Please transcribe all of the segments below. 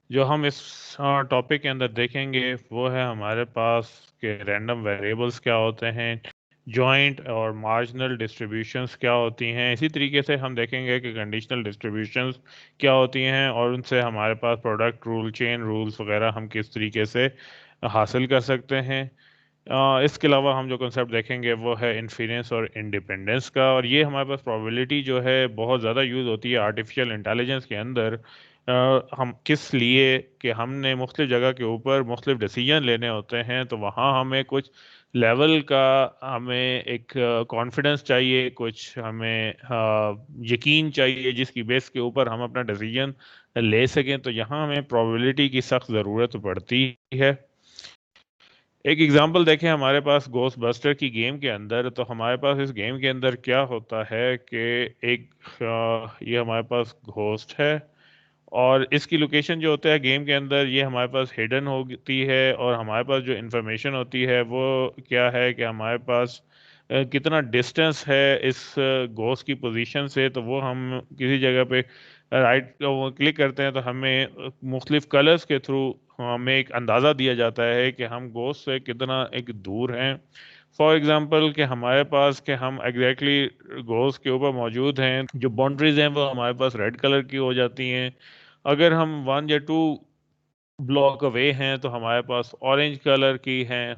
जो हम इस टॉपिक के अंदर देखेंगे वो है हमारे पास के रैंडम वेरिएबल्स क्या होते हैं, जॉइंट और मार्जिनल डिस्ट्रीब्यूशंस क्या होती हैं। इसी तरीके से हम देखेंगे कि कंडीशनल डिस्ट्रीब्यूशंस क्या होती हैं और उनसे हमारे पास प्रोडक्ट रूल, चेन रूल्स वगैरह हम किस तरीके से हासिल कर सकते हैं। इसके अलावा हम जो कंसेप्ट देखेंगे वो है इन्फिनेंस और इंडिपेंडेंस का, और ये हमारे पास प्रोबेबिलिटी जो है बहुत ज़्यादा यूज़ होती है आर्टिफिशियल इंटेलिजेंस के अंदर। हम किस लिए कि हमने मुख्तलिफ जगह के ऊपर मुख्तलिफ डिसीजन लेने होते हैं, तो वहाँ हमें कुछ लेवल का, हमें एक कॉन्फिडेंस चाहिए, कुछ हमें यकीन चाहिए जिसकी बेस के ऊपर हम अपना डिसीजन ले सकें। तो यहाँ हमें प्रोबेबिलिटी की सख्त ज़रूरत पड़ती है। एक एग्जांपल देखें हमारे पास घोस्ट बस्टर की गेम के अंदर, तो हमारे पास इस गेम के अंदर क्या होता है कि एक ये हमारे पास घोस्ट है, और इसकी लोकेशन जो होता है गेम के अंदर ये हमारे पास हिडन होती है, और हमारे पास जो इंफॉर्मेशन होती है वो क्या है कि हमारे पास कितना डिस्टेंस है इस घोस्ट की पोजीशन से। तो वो हम किसी जगह पे राइट क्लिक करते हैं तो हमें मुख्तलिफ कलर्स के थ्रू हमें एक अंदाज़ा दिया जाता है कि हम घोस्ट से कितना एक दूर हैं। फॉर एग्जांपल कि हमारे पास कि हम एग्जैक्टली घोस्ट के ऊपर मौजूद हैं, जो बाउंड्रीज हैं वो हमारे पास रेड कलर की हो जाती हैं। अगर हम 1 या 2 ब्लॉक अवे हैं तो हमारे पास ऑरेंज कलर की हैं।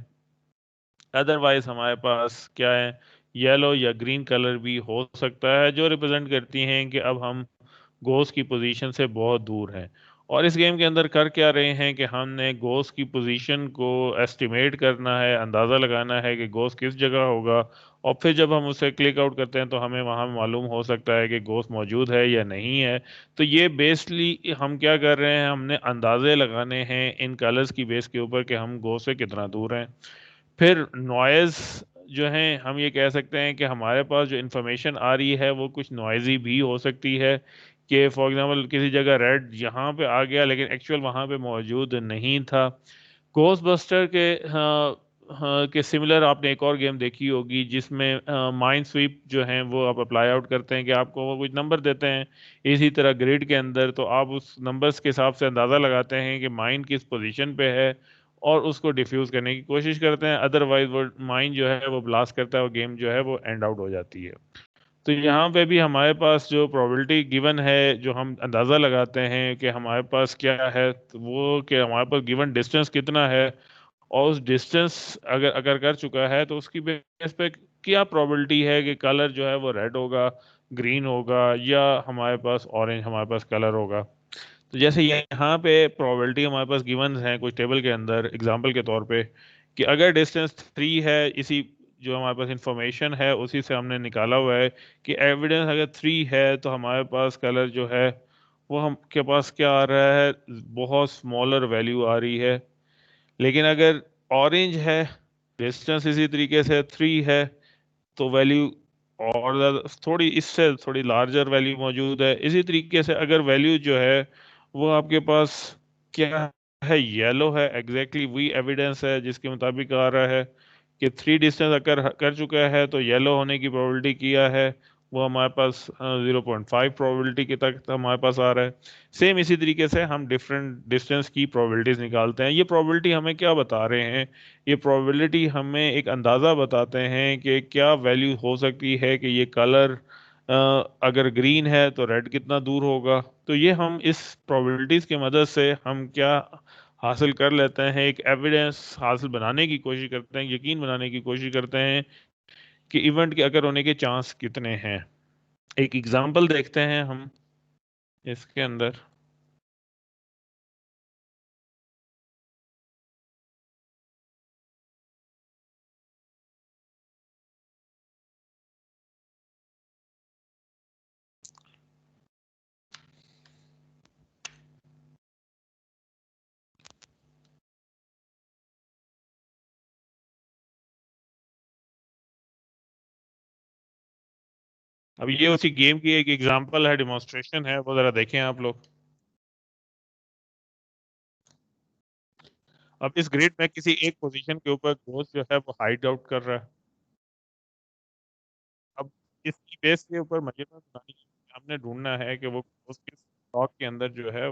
अदरवाइज हमारे पास क्या है, येलो या ग्रीन कलर भी हो सकता है, जो रिप्रेजेंट करती हैं कि अब हम गोस की पोजीशन से बहुत दूर हैं। और इस गेम के अंदर कर क्या रहे हैं कि हमने गोस की पोजीशन को एस्टिमेट करना है, अंदाज़ा लगाना है कि गोस किस जगह होगा, और फिर जब हम उसे क्लिक आउट करते हैं तो हमें वहाँ मालूम हो सकता है कि गोस मौजूद है या नहीं है। तो ये बेसली हम क्या कर रहे हैं, हमने अंदाजे लगाने हैं इन कलर्स की बेस के ऊपर कि हम गोस से कितना दूर हैं। फिर नॉइज़ जो है, हम ये कह सकते हैं कि हमारे पास जो इन्फॉर्मेशन आ रही है वो कुछ नॉइजी भी हो सकती है, कि फॉर एग्जांपल किसी जगह रेड यहाँ पे आ गया लेकिन एक्चुअल वहाँ पे मौजूद नहीं था। घोस्ट बस्टर के हाँ, हाँ, के सिमिलर आपने एक और गेम देखी होगी जिसमें माइंड स्वीप जो है वो आप अप्लाई आउट करते हैं कि आपको वो कुछ नंबर देते हैं इसी तरह ग्रिड के अंदर, तो आप उस नंबर्स के हिसाब से अंदाज़ा लगाते हैं कि माइंड किस पोजीशन पे है और उसको डिफ्यूज करने की कोशिश करते हैं। अदरवाइज वो माइंड जो है वो ब्लास्ट करता है और गेम जो है वो एंड आउट हो जाती है। तो यहाँ पे भी हमारे पास जो प्रोबेबिलिटी गिवन है, जो हम अंदाज़ा लगाते हैं कि हमारे पास क्या है, तो वो कि हमारे पास गिवन डिस्टेंस कितना है, और उस डिस्टेंस अगर अगर कर चुका है तो उसकी बेस पे क्या प्रोबेबिलिटी है कि कलर जो है वो रेड होगा, ग्रीन होगा, या हमारे पास ऑरेंज हमारे पास कलर होगा। तो जैसे यहाँ पे प्रोबेबिलिटी हमारे पास गिवन है कुछ टेबल के अंदर एग्जांपल के तौर पे, कि अगर डिस्टेंस 3 है, इसी जो हमारे पास इंफॉर्मेशन है उसी से हमने निकाला हुआ है कि एविडेंस अगर 3 है तो हमारे पास कलर जो है वो हम के पास क्या आ रहा है, बहुत स्मॉलर वैल्यू आ रही है। लेकिन अगर ऑरेंज है, डिस्टेंस इसी तरीके से 3 है, तो वैल्यू और थोड़ी इससे थोड़ी लार्जर वैल्यू मौजूद है। इसी तरीके से अगर वैल्यू जो है वो आपके पास क्या है, येलो है, एग्जैक्टली वही एविडेंस है जिसके मुताबिक आ रहा है कि 3 डिस्टेंस अगर कर चुका है तो येलो होने की प्रोबेबिलिटी किया है, वो हमारे पास 0.5 प्रोबेबिलिटी के तक हमारे पास आ रहा है। सेम इसी तरीके से हम डिफरेंट डिस्टेंस की प्रोबेबिलिटीज निकालते हैं। ये प्रोबेबिलिटी हमें क्या बता रहे हैं, ये प्रोबेबिलिटी हमें एक अंदाज़ा बताते हैं कि क्या वैल्यू हो सकती है कि ये कलर अगर ग्रीन है तो रेड कितना दूर होगा। तो ये हम इस प्रोबेबिलिटीज की मदद से हम क्या हासिल कर लेते हैं, एक एविडेंस हासिल बनाने की कोशिश करते हैं, यकीन बनाने की कोशिश करते हैं कि इवेंट के अगर होने के चांस कितने हैं। एक एग्जांपल देखते हैं हम इसके अंदर। अब ये उसी गेम की एक एग्जांपल है, डिमॉन्स्ट्रेशन है, वो जरा देखें आप लोग। अब इस ग्रिड में किसी एक पोजीशन के ऊपर घोस्ट जो है वो हाइड आउट कर रहा है। अब इसकी बेस के ऊपर मुझे तो हमने ढूंढना है कि वो घोस्ट किस ब्लॉक के अंदर जो है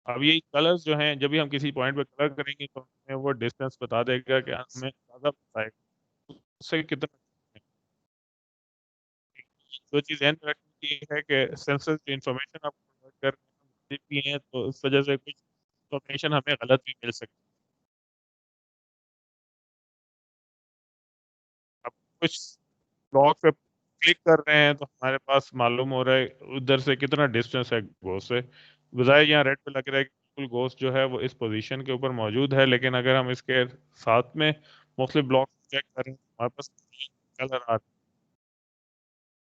अब ये कलर्स जो हैं, जब भी हम किसी पॉइंट पे कलर करेंगे तो हमें वो डिस्टेंस बता देगा कि हमें ज़्यादा बताएगा उससे कितना। जो चीज़ ध्यान में रखने की है कि सेंसर जो इन्फॉर्मेशन आप प्रोवाइड कर रहे हैं भी हैं, तो इस वजह से कुछ इन्फॉर्मेशन हमें गलत भी मिल सकती है। अब कुछ ब्लॉक पे क्लिक कर रहे हैं तो हमारे पास मालूम हो रहा है उधर से कितना डिस्टेंस है गोस से। बजाय यहाँ रेड पे लग रहा है कि बिल्कुल गोस जो है वो इस पोजीशन के ऊपर मौजूद है, लेकिन अगर हम इसके साथ में मुख्तलिफ ब्लॉक चेक करें तो हमारे पास कलर आ रहा है।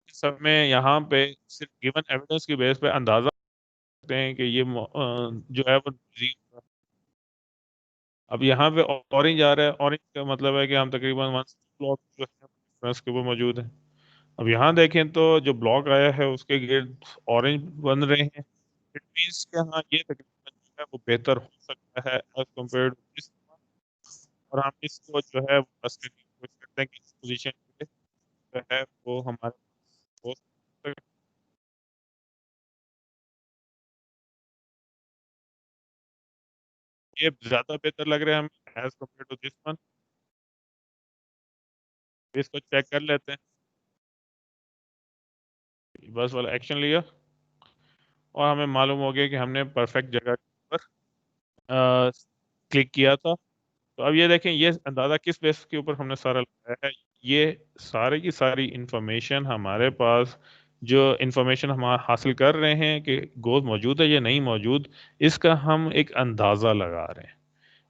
इस सब में यहाँ पे सिर्फ गिवन एविडेंस की बेस पे अंदाजा सकते हैं कि ये जो है वो green। अब यहाँ पे ऑरेंज आ रहा है, ऑरेंज का मतलब है कि हम तकरीबन वन ब्लॉक जो है उसके ऊपर मौजूद है। अब यहाँ देखें तो जो ब्लॉक आया है उसके गिर्द ऑरेंज बन रहे हैं। इट मीन्स कि हाँ ये तकरीबन जो है वो बेहतर हो सकता है एज कम्पेयर टू दिस। और हम इसको जो है वो बस करने की कोशिश करते हैं कि इस पोजीशन पे जो है वो हमारे पास हो सकता है। ये ज्यादा बेहतर लग रहा है हमें as compare to this one. इसको चेक कर लेते हैं। बस वाला एक्शन लिया और हमें मालूम हो गया कि हमने परफेक्ट जगह पर क्लिक किया था। तो अब ये देखें, ये अंदाज़ा किस बेस के ऊपर हमने सारा लगाया है। ये सारी की सारी इंफॉर्मेशन हमारे पास, जो इंफॉर्मेशन हम हासिल कर रहे हैं कि गोश्त मौजूद है या नहीं मौजूद, इसका हम एक अंदाज़ा लगा रहे हैं।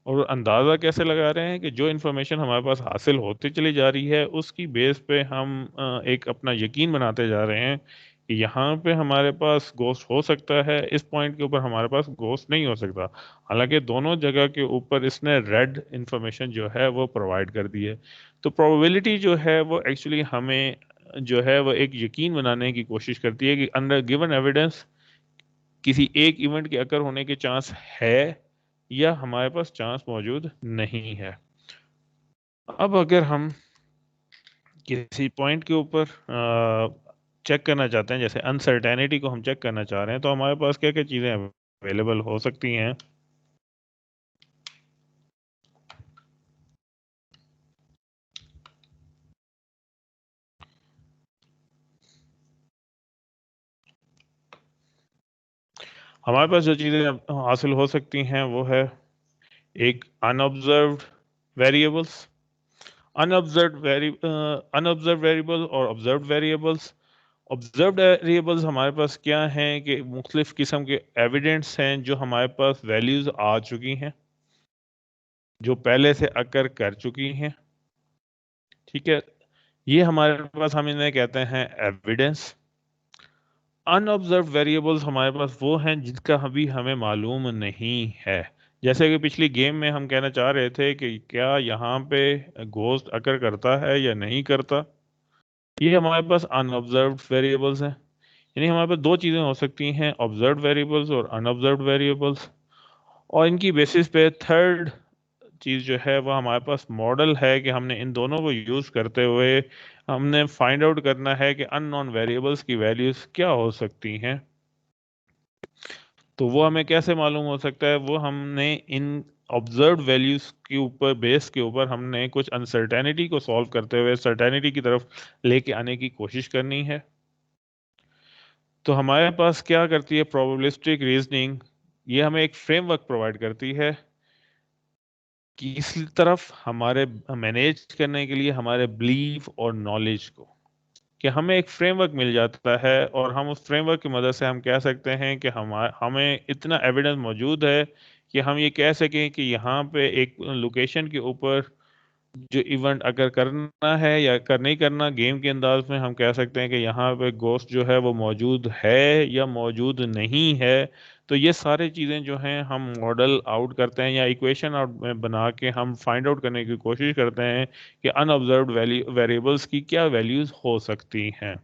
और अंदाज़ा कैसे लगा रहे हैं कि जो इन्फॉर्मेशन हमारे पास हासिल होती चली जा रही है उसकी बेस पे हम एक अपना यकीन बनाते जा रहे हैं कि यहाँ पे हमारे पास गोश्त हो सकता है, इस पॉइंट के ऊपर हमारे पास गोश्त नहीं हो सकता। हालांकि दोनों जगह के ऊपर इसने रेड इन्फॉर्मेशन जो है वो प्रोवाइड कर दी है। तो प्रोबेबिलिटी जो है वो एक्चुअली हमें जो है वो एक यकीन बनाने की कोशिश करती है कि अंडर गिवन एविडेंस किसी एक इवेंट के अकर होने के चांस है या हमारे पास चांस मौजूद नहीं है। अब अगर हम किसी पॉइंट के ऊपर चेक करना चाहते हैं, जैसे अनसर्टेनिटी को हम चेक करना चाह रहे हैं, तो हमारे पास क्या क्या चीज़ें अवेलेबल हो सकती हैं। हमारे पास जो चीज़ें हासिल हो सकती हैं वो है एक अनऑब्जर्व्ड वेरिएबल्स, अनऑब्जर्व वेरिएबल और ऑब्जर्व्ड वेरिएबल्स। ऑब्जर्व्ड वेरिएबल्स हमारे पास क्या हैं कि मुख्तलिफ किस्म के एविडेंट्स हैं जो हमारे पास वैल्यूज आ चुकी हैं, जो पहले से अकर कर चुकी हैं। ठीक है, ये हमारे पास, हम इन्हें कहते हैं एविडेंस। अनऑब्जर्व्ड वेरिएबल्स हमारे पास वो हैं जिनका अभी हमें मालूम नहीं है। जैसे कि पिछली गेम में हम कहना चाह रहे थे कि क्या यहाँ पे घोस्ट अकर करता है या नहीं करता। ये हमारे पास अनऑब्जर्व्ड वेरिएबल्स हैं। यानी हमारे पास दो चीज़ें हो सकती हैं, ऑब्जर्व्ड वेरिएबल्स और अनऑब्जर्व्ड वेरिएबल्स। और इनकी बेसिस पे थर्ड चीज़ जो है वो हमारे पास मॉडल है कि हमने इन दोनों को यूज़ करते हुए हमने फाइंड आउट करना है कि अननोन वेरिएबल्स की वैल्यूज़ क्या हो सकती हैं। तो वो हमें कैसे मालूम हो सकता है, वो हमने इन ऑब्जर्व्ड वैल्यूज के ऊपर, बेस के ऊपर हमने कुछ अनसर्टेनिटी को सॉल्व करते हुए सर्टेनिटी की तरफ लेके आने की कोशिश करनी है। तो हमारे पास क्या करती है प्रोबेबिलिस्टिक रीजनिंग, ये हमें एक फ्रेमवर्क प्रोवाइड करती है कि इस तरफ हमारे मैनेज करने के लिए हमारे बिलीफ और नॉलेज को, कि हमें एक फ्रेमवर्क मिल जाता है और हम उस फ्रेमवर्क की मदद से हम कह सकते हैं कि हमें इतना एविडेंस मौजूद है कि हम ये कह सकें कि यहाँ पे एक लोकेशन के ऊपर जो इवेंट अगर करना है या कर नहीं करना, गेम के अंदाज में हम कह सकते हैं कि यहाँ पे गोस्ट जो है वो मौजूद है या मौजूद नहीं है। तो ये सारी चीज़ें जो हैं हम मॉडल आउट करते हैं या इक्वेशन आउट में बना के हम फाइंड आउट करने की कोशिश करते हैं कि अनऑब्जर्व्ड वेरिएबल्स की क्या वैल्यूज हो सकती हैं।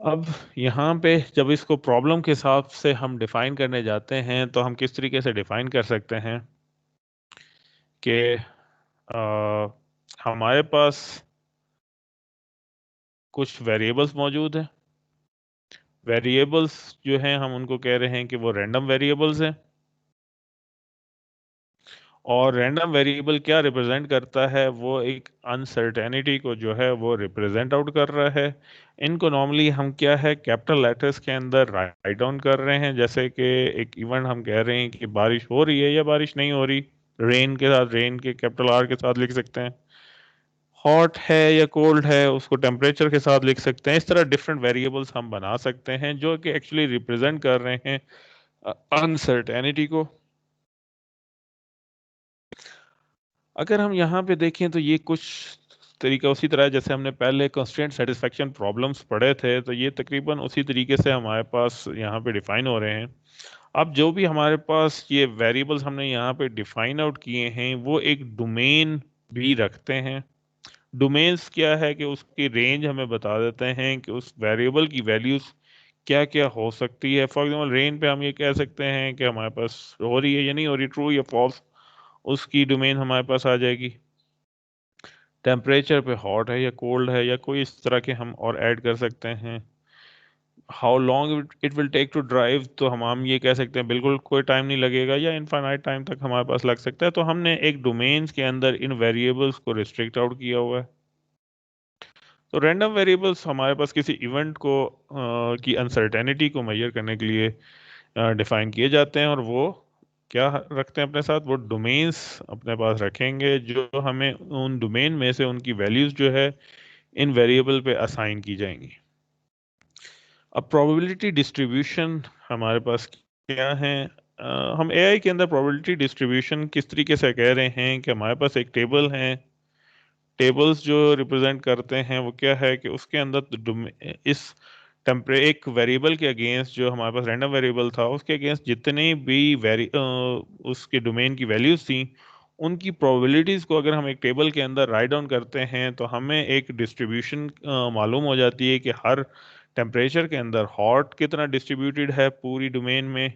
अब यहाँ पे जब इसको प्रॉब्लम के हिसाब से हम डिफाइन करने जाते हैं तो हम किस तरीके से डिफाइन कर सकते हैं कि हमारे पास कुछ वेरिएबल्स मौजूद हैं वेरिएबल्स जो हैं हम उनको कह रहे हैं कि वो रैंडम वेरिएबल्स हैं। और रैंडम वेरिएबल क्या रिप्रेजेंट करता है, वो एक अनसर्टेनिटी को जो है वो रिप्रेजेंट आउट कर रहा है। इनको नॉर्मली हम क्या है कैपिटल लेटर्स के अंदर राइट डाउन कर रहे हैं, जैसे कि एक इवेंट हम कह रहे हैं कि बारिश हो रही है या बारिश नहीं हो रही, रेन के साथ, रेन के कैपिटल आर के साथ लिख सकते हैं। हॉट है या कोल्ड है उसको टेम्परेचर के साथ लिख सकते हैं। इस तरह डिफरेंट वेरिएबल्स हम बना सकते हैं जो कि एक्चुअली रिप्रेजेंट कर रहे हैं अनसर्टेनिटी को। अगर हम यहाँ पे देखें तो ये कुछ तरीका उसी तरह है जैसे हमने पहले कंस्ट्रेंट सेटिस्फेक्शन प्रॉब्लम्स पढ़े थे, तो ये तकरीबन उसी तरीके से हमारे पास यहाँ पे डिफाइन हो रहे हैं। अब जो भी हमारे पास ये वेरिएबल्स हमने यहाँ पे डिफाइन आउट किए हैं वो एक डोमेन भी रखते हैं। डोमेन्स क्या है कि उसकी रेंज हमें बता देते हैं कि उस वेरिएबल की वैल्यूज क्या क्या हो सकती है। फॉर एग्जांपल रेन पे हम ये कह सकते हैं कि हमारे पास हो रही है या नहीं हो रही, ट्रू या फॉल्स, उसकी डोमेन हमारे पास आ जाएगी। टेम्परेचर पे हॉट है या कोल्ड है या कोई इस तरह के हम और ऐड कर सकते हैं। How long it will take to drive, तो हम ये कह सकते हैं बिल्कुल कोई टाइम नहीं लगेगा या इनफाइनाइट टाइम तक हमारे पास लग सकता है। तो हमने एक डोमेन्स के अंदर इन वेरिएबल्स को रिस्ट्रिक्ट आउट किया हुआ है। तो रैंडम वेरिएबल्स हमारे पास किसी इवेंट को की अनसर्टेनिटी को मेजर करने के लिए डिफाइन किए जाते हैं, और वो क्या रखते हैं अपने साथ, वो डोमेन्स अपने पास रखेंगे जो हमें उन डोमेन में से उनकी वैल्यूज जो है इन वेरिएबल पे असाइन की जाएंगी। अब प्रोबेबिलिटी डिस्ट्रीब्यूशन हमारे पास क्या है। हम एआई के अंदर प्रोबेबिलिटी डिस्ट्रीब्यूशन किस तरीके से कह रहे हैं कि हमारे पास एक टेबल है। टेबल्स जो रिप्रेजेंट करते हैं वो क्या है कि उसके अंदर इस टेम्परे एक वेरिएबल के अगेंस्ट, जो हमारे पास रैंडम वेरिएबल था उसके अगेंस्ट जितने भी उसके डोमेन की वैल्यूज थी, उनकी प्रोबेबिलिटीज को अगर हम एक टेबल के अंदर राइट डाउन करते हैं तो हमें एक डिस्ट्रीब्यूशन मालूम हो जाती है कि हर टेम्परेचर के अंदर हॉट कितना डिस्ट्रीब्यूटेड है पूरी डोमेन में,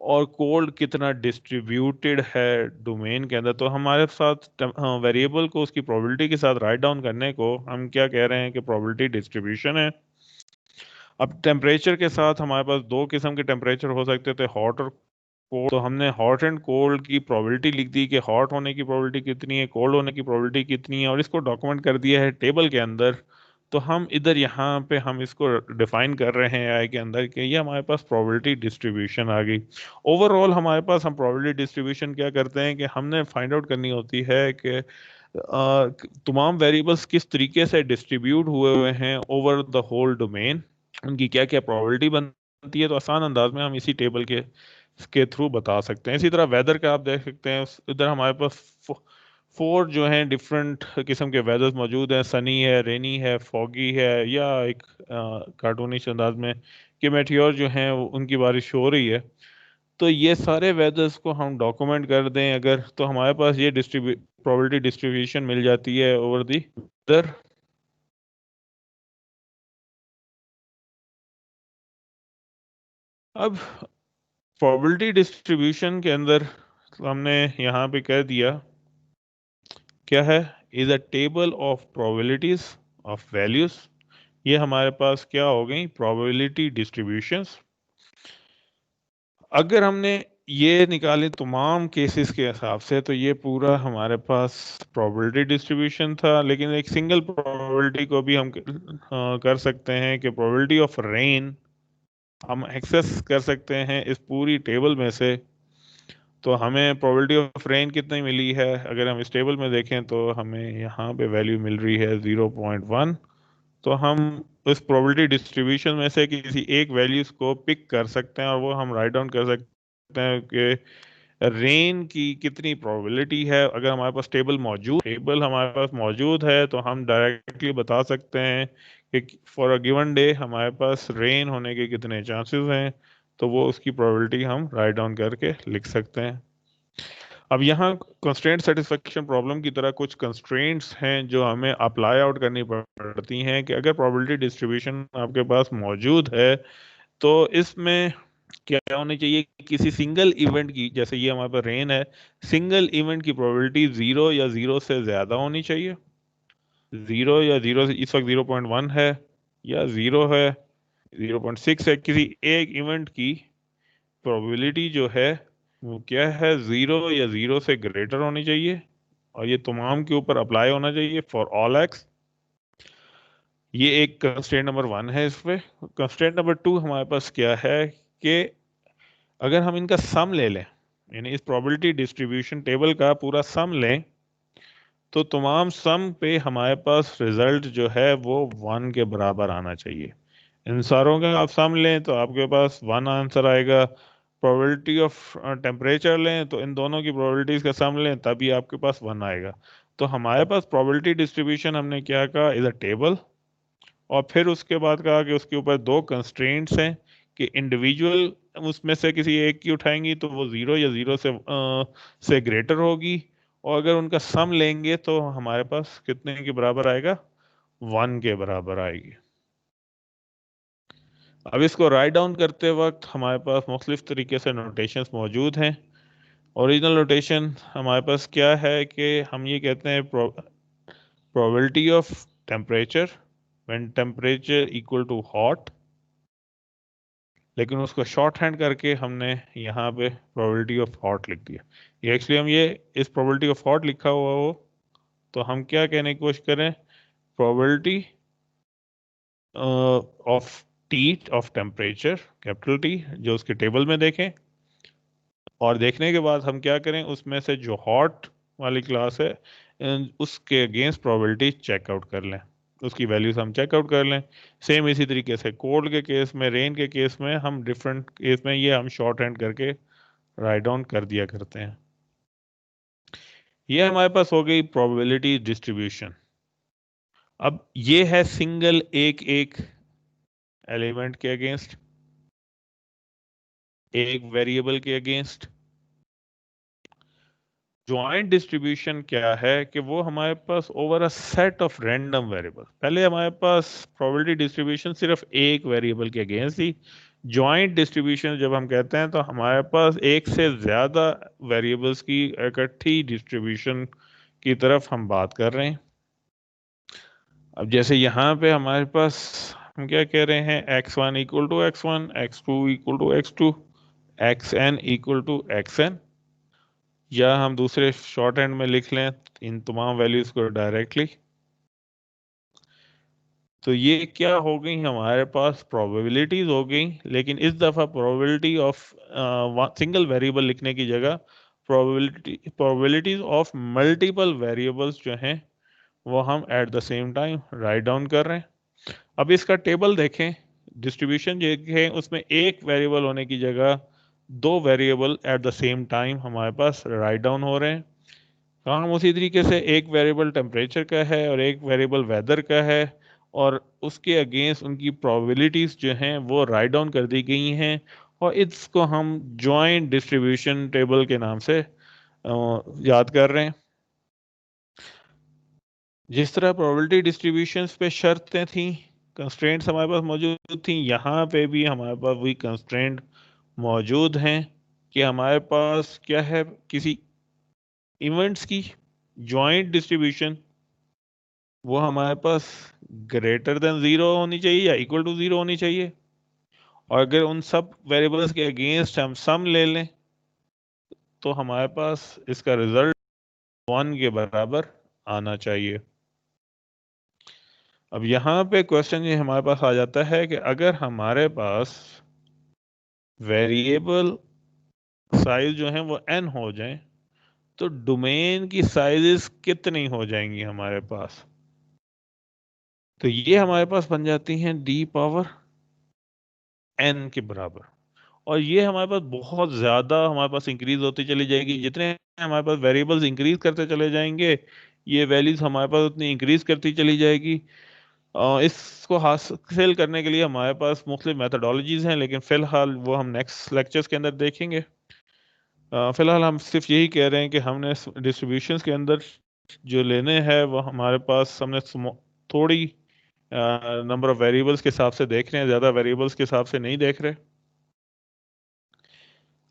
और कोल्ड कितना डिस्ट्रीब्यूटेड है डोमेन के अंदर। तो हमारे साथ वेरिएबल को उसकी प्रोबेबिलिटी के साथ राइट डाउन करने को हम क्या कह रहे हैं कि प्रोबेबिलिटी डिस्ट्रीब्यूशन है। अब टेम्परेचर के साथ हमारे पास दो किस्म के टेम्परेचर हो सकते थे, हॉट और कोल्ड। तो हमने हॉट एंड कोल्ड की प्रोबेबिलिटी लिख दी कि हॉट होने की प्रोबेबिलिटी कितनी है, कोल्ड होने की प्रोबेबिलिटी कितनी है, और इसको डॉक्यूमेंट कर दिया है टेबल के अंदर। तो हम इधर यहाँ पे हम इसको डिफाइन कर रहे हैं एआई के अंदर कि ये हमारे पास प्रोबेबिलिटी डिस्ट्रीब्यूशन आ गई। ओवरऑल हमारे पास हम प्रोबेबिलिटी डिस्ट्रीब्यूशन क्या करते हैं कि हमने फाइंड आउट करनी होती है कि तमाम वेरिएबल्स किस तरीके से डिस्ट्रीब्यूट हुए हुए हैं ओवर द होल डोमेन, उनकी क्या क्या प्रोबेबिलिटी बनती है। तो आसान अंदाज में हम इसी टेबल के थ्रू बता सकते हैं। इसी तरह वेदर का आप देख सकते हैं, इधर हमारे पास फोर जो हैं डिफरेंट किस्म के वेदर्स मौजूद हैं, सनी है, रेनी है, फॉगी है, या एक कार्टूनिश अंदाज में कि मेटियोर जो हैं उनकी बारिश हो रही है। तो ये सारे वेदर्स को हम डॉक्यूमेंट कर दें अगर, तो हमारे पास ये प्रोबेबिलिटी डिस्ट्रीब्यूशन मिल जाती है ओवर दी वेदर। अब प्रोबेबिलिटी डिस्ट्रीब्यूशन के अंदर हमने यहाँ पे कह दिया क्या है, is a table of probabilities of values. ये हमारे पास क्या हो गई, प्रोबेबिलिटी डिस्ट्रीब्यूशंस। अगर हमने ये निकाले तमाम केसेस के हिसाब से तो ये पूरा हमारे पास प्रोबेबिलिटी डिस्ट्रीब्यूशन था। लेकिन एक सिंगल प्रोबेबिलिटी को भी हम कर सकते हैं कि प्रोबेबिलिटी ऑफ रेन हम एक्सेस कर सकते हैं इस पूरी टेबल में से। तो हमें प्रोबेबिलिटी ऑफ रेन कितनी मिली है, अगर हम इस टेबल में देखें तो हमें यहाँ पे वैल्यू मिल रही है 0.1। तो हम उस प्रोबेबिलिटी डिस्ट्रीब्यूशन में से किसी एक वैल्यूज को पिक कर सकते हैं और वो हम राइट डाउन कर सकते हैं कि रेन की कितनी प्रोबेबिलिटी है। अगर हमारे पास टेबल हमारे पास मौजूद है तो हम डायरेक्टली बता सकते हैं कि फॉर अ गिवन डे हमारे पास रेन होने के कितने चांसेस हैं। तो वो उसकी प्रोबेबिलिटी हम राइट डाउन करके लिख सकते हैं। अब यहाँ कंस्ट्रेंट सेटिस्फेक्शन प्रॉब्लम की तरह कुछ कंस्ट्रेंट्स हैं जो हमें अप्लाई आउट करनी पड़ती हैं कि अगर प्रोबेबिलिटी डिस्ट्रीब्यूशन आपके पास मौजूद है तो इसमें क्या होनी चाहिए, किसी सिंगल इवेंट की, जैसे ये हमारे पास रेन है, सिंगल इवेंट की प्रोबेबिलिटी जीरो या जीरो से ज्यादा होनी चाहिए। जीरो या जीरो, इस वक्त 0.1 है या जीरो है, 0.6 है, किसी एक इवेंट की प्रोबेबिलिटी जो है वो क्या है, 0 या 0 से ग्रेटर होनी चाहिए, और ये तमाम के ऊपर अप्लाई होना चाहिए फॉर ऑल एक्स। ये एक कंस्ट्रेंट नंबर 1 है। इस पे कंस्ट्रेंट नंबर 2 हमारे पास क्या है कि अगर हम इनका सम ले लें, यानी इस प्रोबेबिलिटी डिस्ट्रीब्यूशन टेबल का पूरा सम लें, तो तमाम सम पे हमारे पास रिजल्ट जो है वो 1 के बराबर आना चाहिए। इन सारों का आप सम लें तो आपके पास 1 आंसर आएगा। प्रोबेबिलिटी ऑफ टेम्परेचर लें तो इन दोनों की प्रोबेबिलिटीज का सम लें तभी आपके पास 1 आएगा। तो हमारे पास प्रोबेबिलिटी डिस्ट्रीब्यूशन हमने क्या कहा, इज अ टेबल, और फिर उसके बाद कहा कि उसके ऊपर दो कंस्ट्रेंट्स हैं कि इंडिविजुअल उसमें से किसी एक की उठाएंगी तो वो 0 या 0 से ग्रेटर होगी, और अगर उनका सम लेंगे तो हमारे पास कितने के बराबर आएगा, 1 के बराबर आएगी। अब इसको राइट डाउन करते वक्त हमारे पास मुख्तलिफ तरीके से नोटेशंस मौजूद हैं। ओरिजिनल नोटेशन हमारे पास क्या है कि हम ये कहते हैं probability of temperature when temperature equal to hot, लेकिन उसको शॉर्ट हैंड करके हमने यहाँ पे प्रोबेबिलिटी ऑफ हॉट लिख दिया। ये एक्चुअली हम ये इस प्रोबेबिलिटी ऑफ हॉट लिखा हुआ हो तो हम क्या कहने की कोशिश करें, probability of T, of temperature capital T, जो उसके टेबल में देखें, और देखने के बाद हम क्या करें, उसमें से जो हॉट वाली क्लास है उसके अगेंस्ट प्रोबेबिलिटी चेकआउट कर लें, उसकी वैल्यूज हम चेकआउट कर लें। सेम इसी तरीके से कोल्ड के केस में, रेन के केस में, हम डिफरेंट केस में ये हम शॉर्ट हैंड करके राइट डाउन कर दिया करते हैं। ये हमारे पास हो गई प्रोबेबिलिटी डिस्ट्रीब्यूशन। अब ये है सिंगल एक एक एलिमेंट के अगेंस्ट, एक वेरिएबल के अगेंस्ट। ज्वाइंट डिस्ट्रीब्यूशन क्या है कि वो हमारे पास over a set of random variable. पहले हमारे पास प्रोबेबिलिटी डिस्ट्रीब्यूशन सिर्फ एक वेरिएबल के अगेंस्ट थी। ज्वाइंट डिस्ट्रीब्यूशन जब हम कहते हैं तो हमारे पास एक से ज्यादा वेरिएबल्स की इकट्ठी डिस्ट्रीब्यूशन की तरफ हम बात कर रहे हैं। अब जैसे यहाँ पे हमारे पास हम क्या कह रहे हैं, x1 equal to x1, x2 equal to x2, xn equal to xn, या हम दूसरे शॉर्ट हैंड में लिख लें इन तमाम वैल्यूज को डायरेक्टली। तो ये क्या हो गई, हमारे पास प्रोबेबिलिटीज हो गई, लेकिन इस दफा प्रोबेबिलिटी ऑफ सिंगल वेरिएबल लिखने की जगह प्रोबेबिलिटीज ऑफ मल्टीपल वेरिएबल्स जो हैं वो हम at the same time write down कर रहे हैं। अब इसका टेबल देखें, डिस्ट्रीब्यूशन देखें, उसमें एक वेरिएबल होने की जगह दो variable at the same time हमारे पास राइट डाउन हो रहे हैं। काम उसी तरीके से एक वेरिएबल टेम्परेचर का है और एक वेरिएबल वेदर का है, और उसके अगेंस्ट उनकी प्रोबेबिलिटीज जो हैं वो राइट डाउन कर दी गई हैं, और इसको हम जॉइंट डिस्ट्रीब्यूशन टेबल के नाम से याद कर रहे हैं। जिस तरह प्रोबेबिलिटी डिस्ट्रीब्यूशंस पे शर्तें थी, कंस्ट्रेंट्स हमारे पास मौजूद थी, यहाँ पे भी हमारे पास वही कंस्ट्रेंट मौजूद हैं कि हमारे पास क्या है, किसी इवेंट्स की जॉइंट डिस्ट्रीब्यूशन वो हमारे पास ग्रेटर देन 0 होनी चाहिए या इक्वल टू 0 होनी चाहिए, और अगर उन सब वेरिएबल्स के अगेंस्ट हम सम ले लें तो हमारे पास इसका रिजल्ट 1 के बराबर आना चाहिए। अब यहाँ पे क्वेश्चन ये हमारे पास आ जाता है कि अगर हमारे पास वेरिएबल साइज जो है वो n हो जाए तो डोमेन की साइजेस कितनी हो जाएंगी हमारे पास, तो ये हमारे पास बन जाती हैं d पावर n के बराबर। और ये हमारे पास बहुत ज्यादा हमारे पास इंक्रीज होती चली जाएगी, जितने हमारे पास वेरिएबल्स इंक्रीज करते चले जाएंगे ये वैल्यूज हमारे पास उतनी इंक्रीज करती चली जाएगी। इसको हासिल करने के लिए हमारे पास मुख्तलिफ मेथडोलॉजीज हैं, लेकिन फिलहाल वो हम नेक्स्ट लेक्चर्स के अंदर देखेंगे। फिलहाल हम सिर्फ यही कह रहे हैं कि हमने डिस्ट्रीब्यूशंस के अंदर जो लेने हैं वो हमारे पास हमने थोड़ी नंबर ऑफ वेरिएबल्स के हिसाब से देख रहे हैं, ज़्यादा वेरिएबल्स के हिसाब से नहीं देख रहे।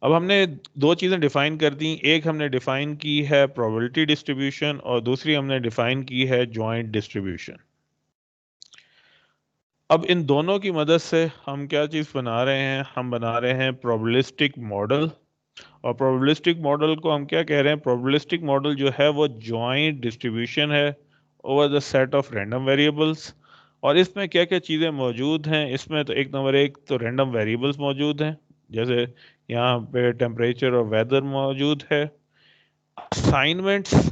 अब हमने दो चीज़ें डिफाइन कर दी, एक हमने डिफाइन की है प्रोबेबिलिटी डिस्ट्रीब्यूशन और दूसरी हमने डिफाइन की है जॉइंट डिस्ट्रीब्यूशन। अब इन दोनों की मदद से हम क्या चीज़ बना रहे हैं, हम बना रहे हैं प्रोबेबिलिस्टिक मॉडल। और प्रोबेबिलिस्टिक मॉडल को हम क्या कह रहे हैं, प्रोबेबिलिस्टिक मॉडल जो है वो जॉइंट डिस्ट्रीब्यूशन है over the set of random variables. और इसमें क्या क्या चीज़ें मौजूद हैं, इसमें तो एक नंबर एक तो रैंडम वेरिएबल्स मौजूद हैं, जैसे यहाँ पे टेम्परेचर और वेदर मौजूद है। असाइनमेंट्स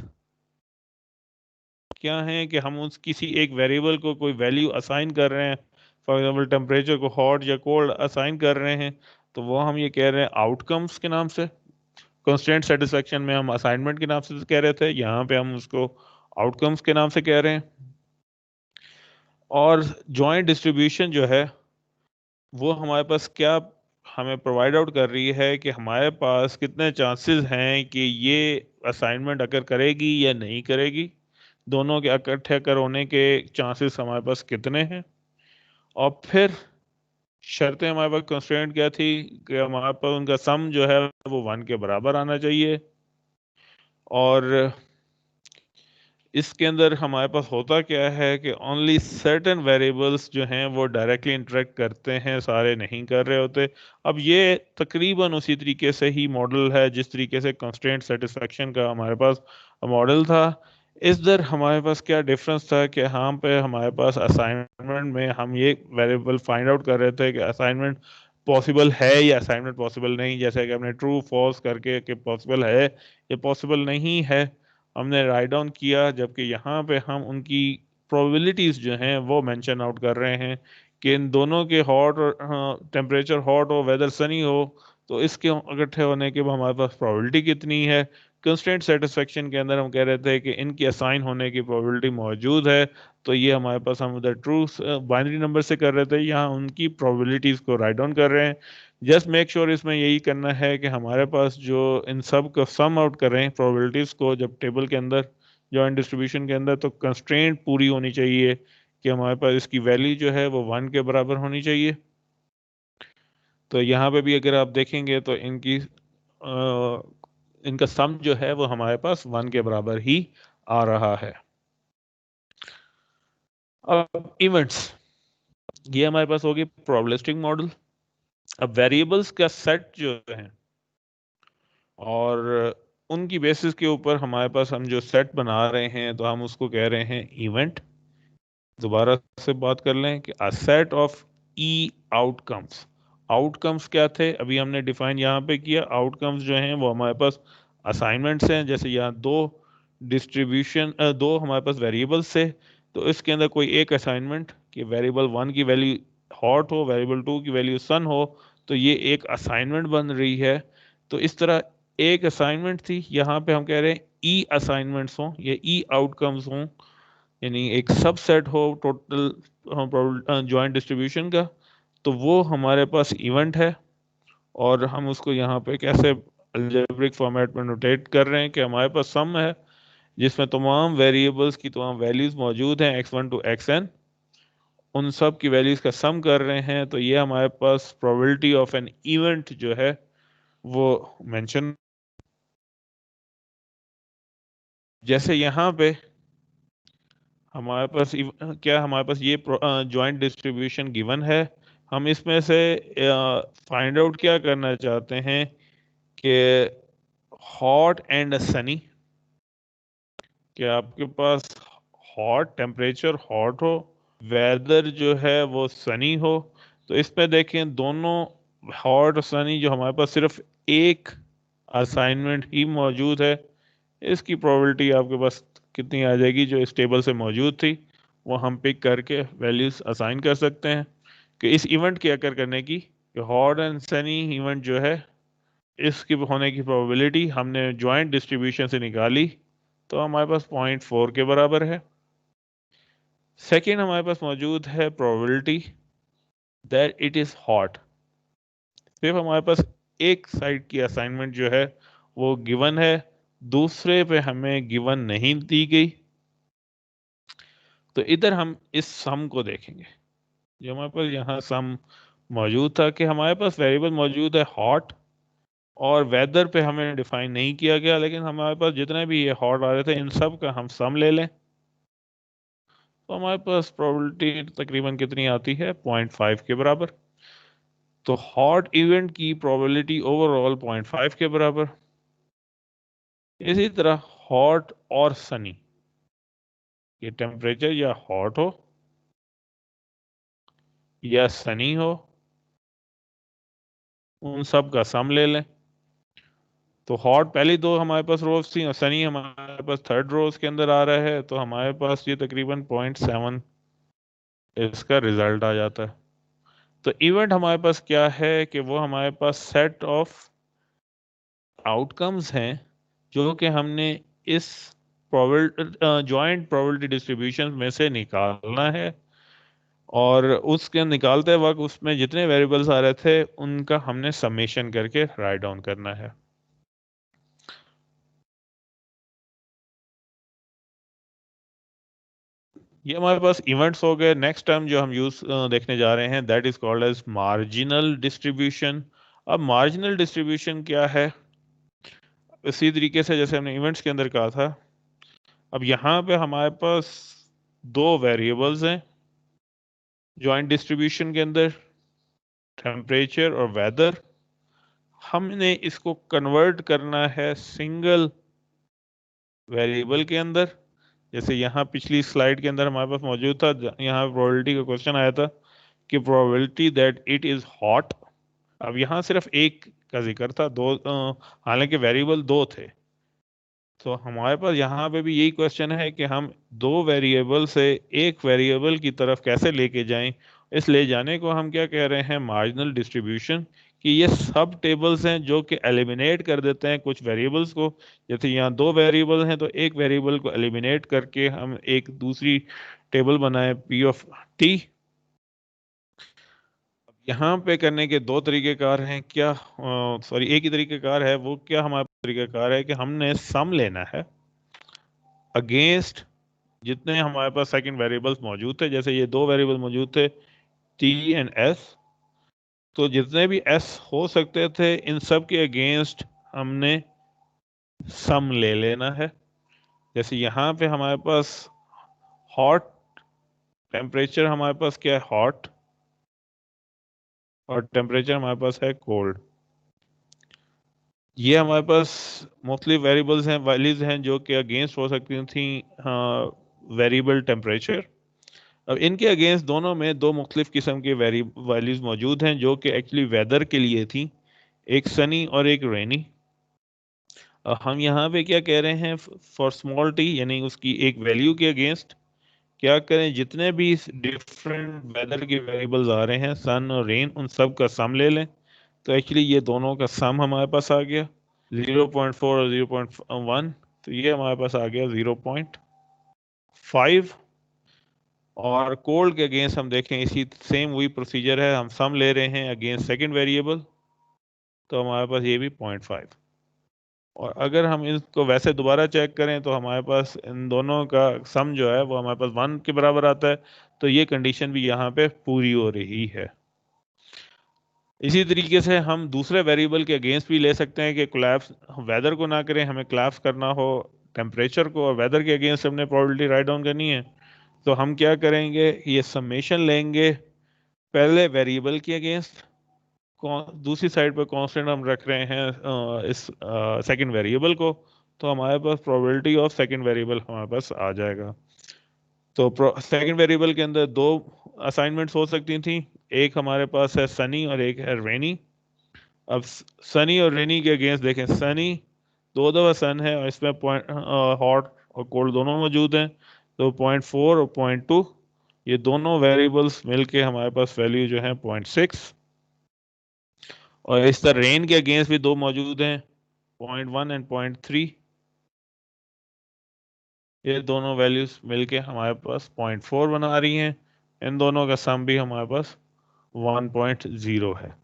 क्या है कि हम उस किसी एक वेरिएबल को कोई वैल्यू असाइन कर रहे हैं, फॉर एग्जांपल टेम्परेचर को हॉट या कोल्ड असाइन कर रहे हैं, तो वो हम ये कह रहे हैं आउटकम्स के नाम से। कंस्ट्रेंट सेटिस्फेक्शन में हम असाइनमेंट के नाम से कह रहे थे, यहाँ पे हम उसको आउटकम्स के नाम से कह रहे हैं। और जॉइंट डिस्ट्रीब्यूशन जो है वो हमारे पास क्या हमें प्रोवाइड आउट कर रही है कि हमारे पास कितने चांसेस हैं कि ये असाइनमेंट अगर करेगी या नहीं करेगी, दोनों के इकट्ठे अगर होने के चांसेस हमारे पास कितने हैं। और फिर शर्तें हमारे पास कंस्ट्रेंट क्या थी कि हमारे पास उनका सम जो है वो 1 के बराबर आना चाहिए। और इसके अंदर हमारे पास होता क्या है कि ओनली सर्टेन वेरिएबल्स जो हैं वो डायरेक्टली इंटरेक्ट करते हैं, सारे नहीं कर रहे होते। अब ये तकरीबन उसी तरीके से ही मॉडल है जिस तरीके से कंस्ट्रेंट सेटिस्फेक्शन का हमारे पास मॉडल था। इस दर हमारे पास क्या डिफरेंस था कि यहाँ पे हमारे पास असाइनमेंट में हम ये वेरिएबल फाइंड आउट कर रहे थे कि असाइनमेंट पॉसिबल है या असाइनमेंट पॉसिबल नहीं, जैसे कि हमने ट्रू फॉल्स करके कि पॉसिबल है या पॉसिबल नहीं है हमने राइट डाउन किया, जबकि यहाँ पे हम उनकी प्रोबेबिलिटीज जो हैं वो मेंशन आउट कर रहे हैं कि इन दोनों के हॉट और टेम्परेचर हॉट हो वेदर सनी हो तो इसके इकट्ठे होने की हमारे पास प्रोबेबिलिटी कितनी है। कंस्ट्रेंट सेटिस्फेक्शन के अंदर हम कह रहे थे कि इनकी असाइन होने की प्रोबेबिलिटी मौजूद है, तो ये हमारे पास हम उधर ट्रू बाइनरी नंबर से कर रहे थे, यहाँ उनकी प्रोबेबिलिटीज को राइट डाउन कर रहे हैं। जस्ट मेक श्योर इसमें यही करना है कि हमारे पास जो इन सब को सम आउट कर रहे हैं प्रोबेबिलिटीज को जब टेबल के अंदर जॉइंट डिस्ट्रीब्यूशन के अंदर, तो कंस्ट्रेंट पूरी होनी चाहिए कि हमारे पास इसकी वैल्यू जो है वो 1 के बराबर होनी चाहिए। तो यहाँ पे भी अगर आप देखेंगे तो इनका सम जो है वो हमारे पास 1 के बराबर ही आ रहा है। अब इवेंट्स, ये हमारे पास होगी प्रोबेबिलिस्टिक मॉडल। अब वेरिएबल्स का सेट जो है और उनकी बेसिस के ऊपर हमारे पास हम जो सेट बना रहे हैं तो हम उसको कह रहे हैं इवेंट। दोबारा से बात कर लें कि अ set of E outcomes. Outcomes क्या थे अभी हमने डिफाइन यहाँ पे किया, आउटकम्स जो हैं वो हमारे पास असाइनमेंट्स हैं, जैसे यहाँ दो हमारे पास वेरिएबल्स थे, तो इसके अंदर कोई एक असाइनमेंट कि वेरिएबल 1 की वैल्यू हॉट हो, वेरिएबल 2 की वैल्यू सन हो, तो ये एक असाइनमेंट बन रही है। तो इस तरह एक असाइनमेंट थी, यहाँ पे हम कह रहे हैं ई असाइनमेंट्स हों या ई आउटकम्स हों, यानी एक सबसेट हो टोटल जॉइंट डिस्ट्रीब्यूशन का, तो वो हमारे पास इवेंट है। और हम उसको यहाँ पे कैसे अलजेब्रिक फॉर्मेट में नोटेट कर रहे हैं कि हमारे पास सम है जिसमें तमाम वेरिएबल्स की तमाम वैल्यूज मौजूद हैं x1 टू xn, उन सब की वैल्यूज का सम कर रहे हैं, तो ये हमारे पास प्रोबेबिलिटी ऑफ एन इवेंट जो है वो मेंशन। जैसे यहाँ पे हमारे पास हमारे पास ये जॉइंट डिस्ट्रीब्यूशन गिवन है, हम इसमें से फाइंड आउट क्या करना चाहते हैं कि हॉट एंड सनी, कि आपके पास हॉट टेम्परेचर हॉट हो, वेदर जो है वो सनी हो। तो इसमें देखें दोनों हॉट और सनी जो हमारे पास सिर्फ एक असाइनमेंट ही मौजूद है, इसकी प्रोबेबिलिटी आपके पास कितनी आ जाएगी, जो इस टेबल से मौजूद थी वो हम पिक करके वैल्यूज असाइन कर सकते हैं कि इस इवेंट के अकर करने की, कि हॉट एंड सनी इवेंट जो है इसकी होने की प्रोबेबिलिटी हमने जॉइंट डिस्ट्रीब्यूशन से निकाली, तो हमारे पास 0.4 के बराबर है। सेकेंड हमारे पास मौजूद है probability that it is hot. सिर्फ हमारे पास एक साइड की असाइनमेंट जो है वो गिवन है, दूसरे पे हमें गिवन नहीं दी गई। तो इधर हम इस सम को देखेंगे, जो हमारे पास यहाँ सम मौजूद था कि हमारे पास वेरिएबल मौजूद है हॉट, और वेदर पे हमें डिफाइन नहीं किया गया, लेकिन हमारे पास जितने भी ये हॉट आ रहे थे इन सब का हम सम ले लें। तो हमारे पास प्रोबेबिलिटी तकरीबन कितनी आती है, 0.5 के बराबर। तो हॉट इवेंट की प्रोबेबिलिटी ओवरऑल 0.5 के बराबर। इसी तरह हॉट और सनी, ये टेम्परेचर या हॉट हो या सनी हो, उन सब का सम ले लें। तो हॉट पहली दो हमारे पास रोज थी और सनी हमारे पास थर्ड रोज के अंदर आ रहा है, तो हमारे पास ये तकरीबन 0.7 इसका रिजल्ट आ जाता है। तो इवेंट हमारे पास क्या है कि वो हमारे पास सेट ऑफ आउटकम्स हैं जो कि हमने इस जॉइंट प्रोबेबिलिटी डिस्ट्रीब्यूशन में से निकालना है, और उसके निकालते वक्त उसमें जितने वेरिएबल्स आ रहे थे उनका हमने समेशन करके राइट डाउन करना है। ये हमारे पास इवेंट्स हो गए। नेक्स्ट टर्म जो हम यूज देखने जा रहे हैं that is called as marginal distribution. अब मार्जिनल डिस्ट्रीब्यूशन क्या है, इसी तरीके से जैसे हमने इवेंट्स के अंदर कहा था, अब यहाँ पे हमारे पास दो वेरिएबल्स हैं जॉइंट डिस्ट्रीब्यूशन के अंदर, टेम्परेचर और वेदर। हमने इसको कन्वर्ट करना है सिंगल वेरिएबल के अंदर। जैसे यहाँ पिछली स्लाइड के अंदर हमारे पास मौजूद था, यहाँ प्रोबेबिलिटी का क्वेश्चन आया था कि probability that it is hot. अब यहाँ सिर्फ एक का जिक्र था, दो हालांकि वेरिएबल दो थे। तो हमारे पास यहाँ पे भी यही क्वेश्चन है कि हम दो वेरिएबल से एक वेरिएबल की तरफ कैसे लेके जाएं। इस ले जाने को हम क्या कह रहे हैं, मार्जिनल डिस्ट्रीब्यूशन। कि ये सब टेबल्स हैं जो कि एलिमिनेट कर देते हैं कुछ वेरिएबल्स को। जैसे यहाँ दो वेरिएबल हैं तो एक वेरिएबल को एलिमिनेट करके हम एक दूसरी टेबल बनाए पी ऑफ टी। यहाँ पे करने के दो तरीकेकार हैं, क्या सॉरी एक ही तरीकेकार है। वो क्या हमारा तरीकेकार है कि हमने सम लेना है अगेंस्ट जितने हमारे पास सेकंड वेरिएबल्स मौजूद थे। जैसे ये दो वेरिएबल मौजूद थे टी एंड एस, तो जितने भी एस हो सकते थे इन सब के अगेंस्ट हमने सम ले लेना है। जैसे यहाँ पे हमारे पास हॉट टेम्परेचर, हमारे पास क्या है हॉट, और टेम्परेचर हमारे पास है कोल्ड। ये हमारे पास मुख्तलिफ वेरिएबल्स हैं, वैल्यूज हैं जो कि अगेंस्ट हो सकती थी वेरिएबल टेम्परेचर। अब इनके अगेंस्ट दोनों में दो मुख्तलिफ किस्म के वैल्यूज मौजूद हैं जो कि एक्चुअली वेदर के लिए थी, एक सनी और एक रेनी। हम यहाँ पे क्या कह रहे हैं, फॉर स्मॉल टी यानी उसकी एक वैल्यू के अगेंस्ट क्या करें, जितने भी डिफरेंट वेदर के वेरिएबल्स आ रहे हैं सन और रेन, उन सब का सम ले लें। तो एक्चुअली ये दोनों का सम हमारे पास आ गया 0.4 और 0.1, तो ये हमारे पास आ गया 0.5। और कोल्ड के अगेंस्ट हम देखें इसी सेम वही प्रोसीजर है, हम सम ले रहे हैं अगेंस्ट सेकंड वेरिएबल, तो हमारे पास ये भी 0.5। और अगर हम इसको वैसे दोबारा चेक करें तो हमारे पास इन दोनों का सम जो है वो हमारे पास 1 के बराबर आता है। तो ये कंडीशन भी यहाँ पे पूरी हो रही है। इसी तरीके से हम दूसरे वेरिएबल के अगेंस्ट भी ले सकते हैं कि कोलैप्स वेदर को ना करें, हमें कोलैप्स करना हो टेम्परेचर को, और वेदर के अगेंस्ट हमने प्रोबेबिलिटी राइट डाउन करनी है। तो हम क्या करेंगे, ये समेशन लेंगे पहले वेरिएबल के अगेंस्ट, दूसरी साइड पर कांस्टेंट हम रख रहे हैं इस सेकंड वेरिएबल को। तो हमारे पास प्रोबेबिलिटी ऑफ सेकंड वेरिएबल हमारे पास आ जाएगा। तो सेकंड वेरिएबल के अंदर दो असाइनमेंट्स हो सकती थी, एक हमारे पास है सनी और एक है रेनी। अब सनी और रेनी के अगेंस्ट देखें, सनी दो दफा सन है और इसमें पॉइंट हॉट और कोल्ड दोनों मौजूद हैं। तो 0.4 और 0.2 ये दोनों वेरिएबल्स मिलके हमारे पास वैल्यू जो है 0.6। और इस तरह रेन के अगेंस्ट भी दो मौजूद हैं 0.1 एंड 0.3, ये दोनों वैल्यूज मिलके हमारे पास 0.4 बना रही हैं। इन दोनों का सम भी हमारे पास 1.0 है।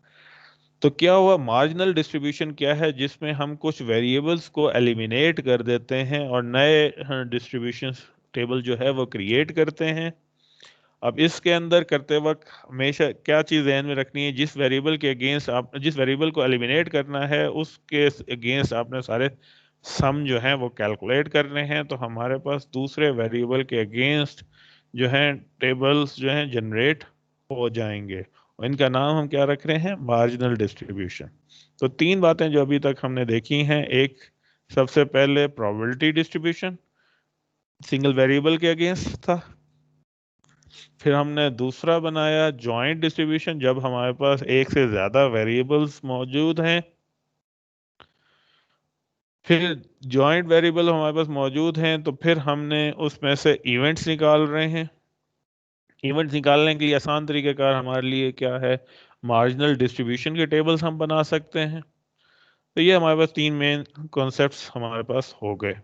तो क्या हुआ, मार्जिनल डिस्ट्रीब्यूशन क्या है, जिसमें हम कुछ वेरिएबल्स को एलिमिनेट कर देते हैं और नए डिस्ट्रीब्यूशन टेबल जो है वो क्रिएट करते हैं। अब इसके अंदर करते वक्त हमेशा क्या चीज़ ध्यान में रखनी है, जिस वेरिएबल के अगेंस्ट आप जिस वेरिएबल को एलिमिनेट करना है उसके अगेंस्ट आपने सारे सम जो हैं वो कैलकुलेट करने हैं। तो हमारे पास दूसरे वेरिएबल के अगेंस्ट जो है टेबल्स जो हैं जनरेट हो जाएंगे, और इनका नाम हम क्या रख रहे हैं, मार्जिनल डिस्ट्रीब्यूशन। तो तीन बातें जो अभी तक हमने देखी हैं, एक सबसे पहले प्रोबेबिलिटी डिस्ट्रीब्यूशन सिंगल वेरिएबल के अगेंस्ट था, फिर हमने दूसरा बनाया जॉइंट डिस्ट्रीब्यूशन जब हमारे पास एक से ज्यादा वेरिएबल्स मौजूद हैं, फिर जॉइंट वेरिएबल हमारे पास मौजूद हैं तो फिर हमने उसमें से इवेंट्स निकाल रहे हैं। इवेंट्स निकालने के लिए आसान तरीक़ेकार हमारे लिए क्या है, मार्जिनल डिस्ट्रीब्यूशन के टेबल्स हम बना सकते हैं। तो ये हमारे पास तीन मेन कॉन्सेप्ट्स हमारे पास हो गए।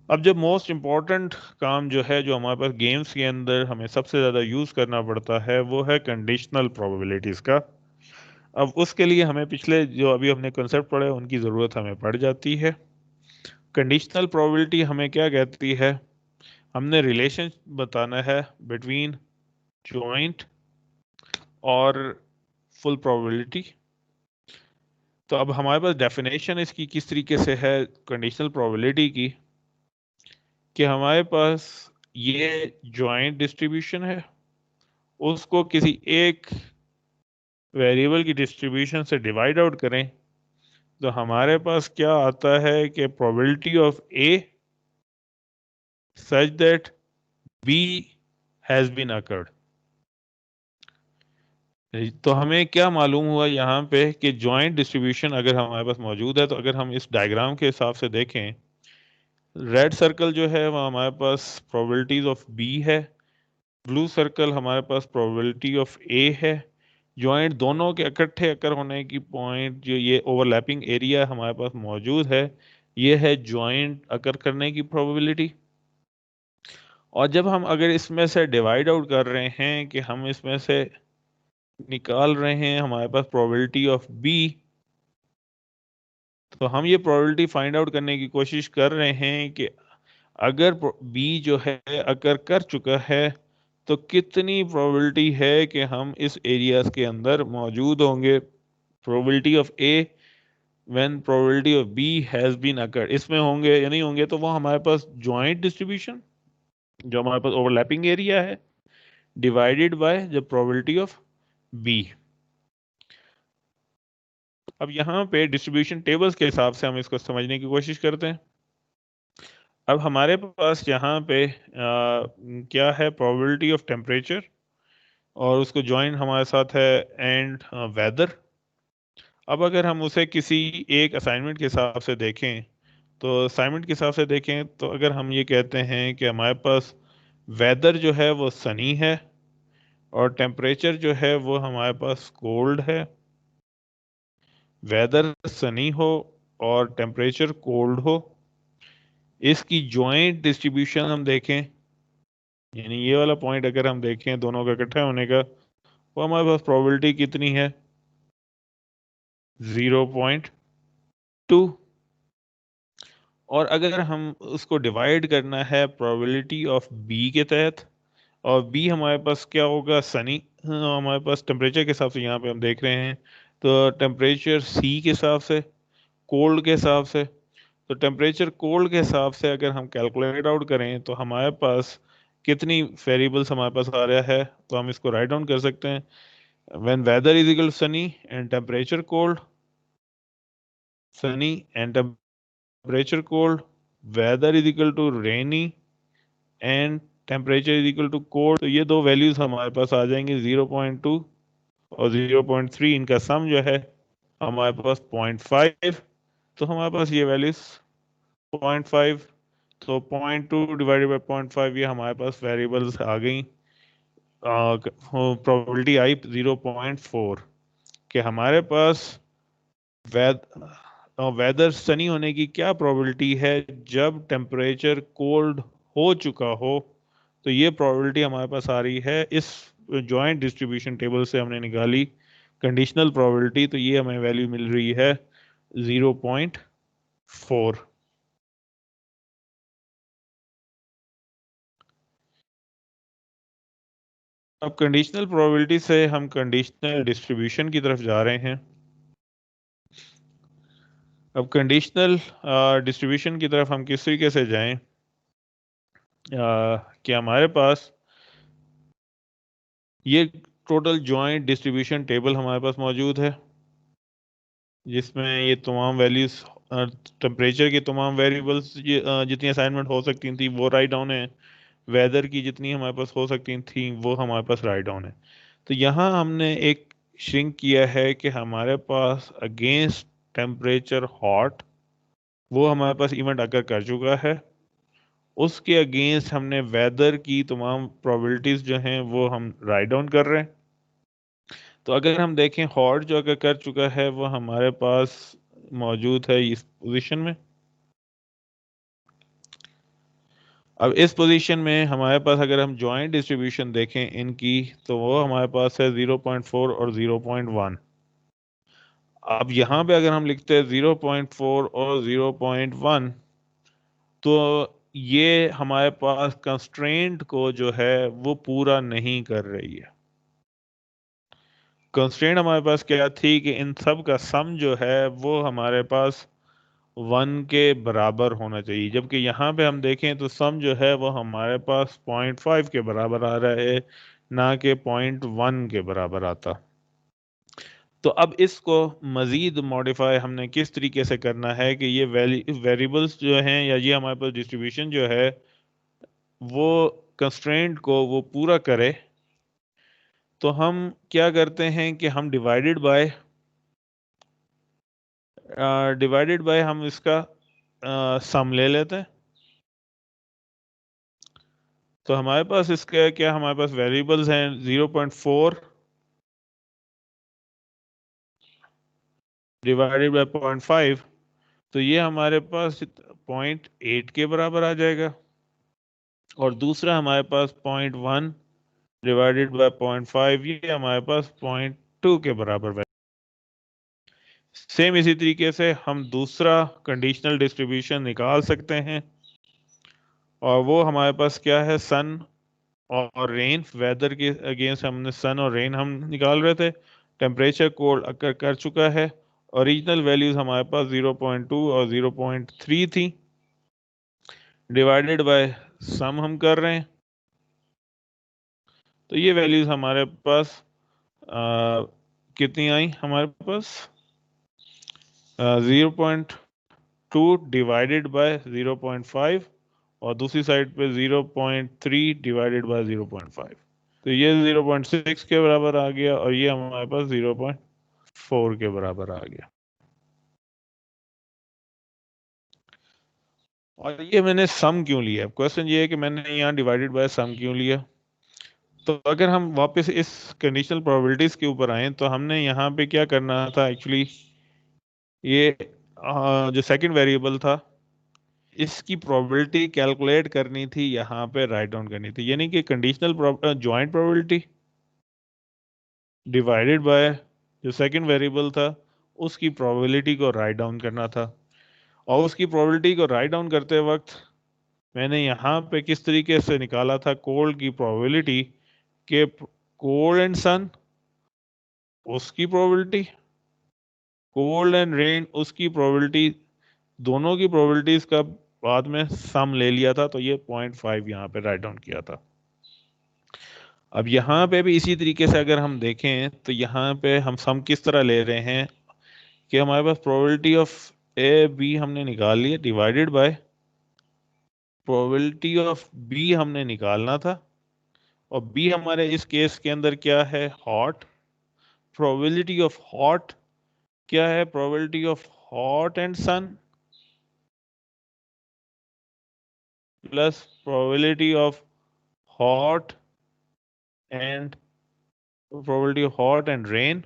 अब जब मोस्ट इम्पॉर्टेंट काम जो है, जो हमारे पास गेम्स के अंदर हमें सबसे ज़्यादा यूज़ करना पड़ता है, वो है कंडीशनल प्रोबेबिलिटीज़ का। अब उसके लिए हमें पिछले जो अभी हमने कॉन्सेप्ट पढ़े उनकी ज़रूरत हमें पड़ जाती है। कंडीशनल प्रोबेबिलिटी हमें क्या कहती है, हमने रिलेशन बताना है बिटवीन जॉइंट और फुल प्रोबेबिलिटी। तो अब हमारे पास डेफिनेशन इसकी किस तरीके से है कंडीशनल प्रोबेबिलिटी की, कि हमारे पास ये जॉइंट डिस्ट्रीब्यूशन है, उसको किसी एक वेरिएबल की डिस्ट्रीब्यूशन से डिवाइड आउट करें, तो हमारे पास क्या आता है कि probability of A such that B has been occurred. तो हमें क्या मालूम हुआ यहाँ पे कि जॉइंट डिस्ट्रीब्यूशन अगर हमारे पास मौजूद है, तो अगर हम इस डायग्राम के हिसाब से देखें, रेड सर्कल जो है वो हमारे पास प्रोबेबिलिटीज ऑफ बी है, ब्लू सर्कल हमारे पास प्रोबेबिलिटी ऑफ ए है। जॉइंट दोनों के इकट्ठे अकर होने की पॉइंट, जो ये ओवरलैपिंग एरिया हमारे पास मौजूद है, ये है जॉइंट अकर करने की प्रोबेबिलिटी। और जब हम अगर इसमें से डिवाइड आउट कर रहे हैं कि हम इसमें से निकाल रहे हैं हमारे पास प्रोबेबिलिटी ऑफ बी, तो हम ये प्रोबेबिलिटी फाइंड आउट करने की कोशिश कर रहे हैं कि अगर बी जो है अगर कर चुका है, तो कितनी प्रोबेबिलिटी है कि हम इस एरियाज के अंदर मौजूद होंगे। Probability of A when probability of B has been occurred, इसमें होंगे या नहीं होंगे। तो वो हमारे पास जॉइंट डिस्ट्रीब्यूशन जो हमारे पास ओवरलैपिंग एरिया है divided by the probability of B. अब यहाँ पे डिस्ट्रीब्यूशन टेबल्स के हिसाब से हम इसको समझने की कोशिश करते हैं। अब हमारे पास यहाँ पे क्या है, प्रोबेबिलिटी ऑफ टेम्परेचर, और उसको ज्वाइन हमारे साथ है एंड वेदर। अब अगर हम उसे किसी एक असाइनमेंट के हिसाब से देखें, तो असाइनमेंट के हिसाब से देखें तो अगर हम ये कहते हैं कि हमारे पास वेदर जो है वो सनी है, और टेम्परेचर जो है वो हमारे पास कोल्ड है। वेदर सनी हो और टेम्परेचर कोल्ड हो, इसकी जॉइंट डिस्ट्रीब्यूशन हम देखें, यानी ये वाला पॉइंट अगर हम देखें दोनों का इकट्ठा होने का, वो हमारे पास प्रोबेबिलिटी कितनी है, 0.2। और अगर हम उसको डिवाइड करना है प्रोबेबिलिटी ऑफ बी के तहत, और बी हमारे पास क्या होगा, सनी, हमारे पास टेम्परेचर के हिसाब से यहाँ पे हम देख रहे हैं, तो टेम्परेचर सी के हिसाब से, कोल्ड के हिसाब से। तो टेम्परेचर कोल्ड के हिसाब से अगर हम कैलकुलेट आउट करें, तो हमारे पास कितनी वेरिएबल्स हमारे पास आ रहा है, तो हम इसको राइट डाउन कर सकते हैं। When weather is equal sunny and temperature cold, sunny and temperature cold, weather is equal to rainy and temperature is equal to cold. तो ये दो वैल्यूज हमारे पास आ जाएंगी 0.2 और 0.3, इनका सम जो है हमारे पास 0.5। तो हमारे पास ये वैल्यूज 0.5, तो 0.2 डिवाइडेड बाई 0.5, ये हमारे पास वेरिएबल्स आ गई। प्रोबेबिलिटी आई 0.4 कि हमारे पास वेद वेदर सनी होने की क्या प्रोबेबिलिटी है जब टेम्परेचर कोल्ड हो चुका हो। तो ये प्रोबेबिलिटी हमारे पास आ रही है इस जॉइंट डिस्ट्रीब्यूशन टेबल से हमने निकाली कंडीशनल प्रोबेबिलिटी, तो ये हमें वैल्यू मिल रही है 0.4। अब कंडीशनल प्रोबेबिलिटी से हम कंडीशनल डिस्ट्रीब्यूशन की तरफ जा रहे हैं। अब कंडीशनल डिस्ट्रीब्यूशन की तरफ हम किस तरीके से जाएं, कि हमारे पास ये टोटल जॉइंट डिस्ट्रीब्यूशन टेबल हमारे पास मौजूद है, जिसमें ये तमाम वैल्यूज, टेम्परेचर की तमाम वेरिएबल्स जितनी असाइनमेंट हो सकती थी वो राइट डाउन है, वेदर की जितनी हमारे पास हो सकती थी वो हमारे पास राइट डाउन है। तो यहाँ हमने एक श्रिंक किया है कि हमारे पास अगेंस्ट टेम्परेचर हॉट, वो हमारे पास इवेंट अगर कर चुका है, उसके अगेंस्ट हमने वेदर की तमाम प्रोबेबिलिटीज जो हैं वो हम राइट डाउन कर रहे हैं। तो अगर हम देखें हॉट जो अगर कर चुका है वो हमारे पास मौजूद है इस पोजीशन में। अब इस पोजीशन में हमारे पास अगर हम जॉइंट डिस्ट्रीब्यूशन देखें इनकी, तो वो हमारे पास है 0.4 और 0.1। अब यहाँ पे अगर हम लिखते हैं 0.4 और 0.1, तो ये हमारे पास कंस्ट्रेंट को जो है वो पूरा नहीं कर रही है। कंस्ट्रेंट हमारे पास क्या थी कि इन सब का सम जो है वो हमारे पास 1 के बराबर होना चाहिए, जबकि यहाँ पे हम देखें तो सम जो है वो हमारे पास 0.5 के बराबर आ रहा है, ना कि 0.1 के बराबर आता। तो अब इसको मजीद मॉडिफाई हमने किस तरीके से करना है कि ये वेरिएबल्स जो हैं या ये हमारे पास डिस्ट्रीब्यूशन जो है वो कंस्ट्रेंट को वो पूरा करे। तो हम क्या करते हैं कि हम डिवाइडेड बाय हम इसका सम ले लेते हैं। तो हमारे पास इसका क्या, हमारे पास वेरिएबल्स हैं 0.4 डिवाइडेड बाय 0.5, तो ये हमारे पास 0.8 के बराबर आ जाएगा। और दूसरा हमारे पास 0.1 डिवाइडेड बाय 0.5, ये हमारे पास 0.2 के बराबर। सेम इसी तरीके से हम दूसरा कंडीशनल डिस्ट्रीब्यूशन निकाल सकते हैं, और वो हमारे पास क्या है, सन और रेन। वेदर के अगेंस्ट हमने सन और रेन हम निकाल रहे थे। टेम्परेचर कोड अकर कर चुका है। ओरिजिनल वैल्यूज हमारे पास 0.2 और 0.3 थी, डिवाइडेड बाय सम हम कर रहे हैं। तो ये वैल्यूज हमारे पास कितनी आई हमारे पास, 0.2 डिवाइडेड बाय 0.5, और दूसरी साइड पे 0.3 डिवाइडेड बाय 0.5। तो ये 0.6 के बराबर आ गया, और ये हमारे पास 0.4 के बराबर आ गया। और ये मैंने सम क्यों लिया, क्वेश्चन ये है कि मैंने यहाँ डिवाइडेड बाय सम क्यों लिया। तो अगर हम वापस इस कंडीशनल प्रोबेबिलिटीज के ऊपर आए, तो हमने यहाँ पे क्या करना था एक्चुअली, ये जो सेकंड वेरिएबल था इसकी प्रोबेबिलिटी कैलकुलेट करनी थी, यहाँ पे राइट डाउन करनी थी, यानी कि conditional joint probability divided by जो सेकंड वेरिएबल था उसकी प्रोबेबिलिटी को राइट डाउन करना था। और उसकी प्रोबेबिलिटी को राइट डाउन करते वक्त मैंने यहाँ पे किस तरीके से निकाला था, कोल्ड की प्रोबेबिलिटी के कोल्ड एंड सन उसकी प्रोबेबिलिटी, कोल्ड एंड रेन उसकी प्रोबेबिलिटी, दोनों की प्रोबेबिलिटीज का बाद में सम ले लिया था, तो ये 0.5 यहाँ पे राइट डाउन किया था। अब यहाँ पे भी इसी तरीके से अगर हम देखें तो यहाँ पे हम सम किस तरह ले रहे हैं कि हमारे पास प्रोबेबिलिटी ऑफ ए बी हमने निकाल लिया, divided by probability of B हमने निकालना था। और बी हमारे इस केस के अंदर क्या है, हॉट। प्रोबेबिलिटी ऑफ हॉट क्या है, probability of hot and sun plus probability of hot and probability of hot and rain.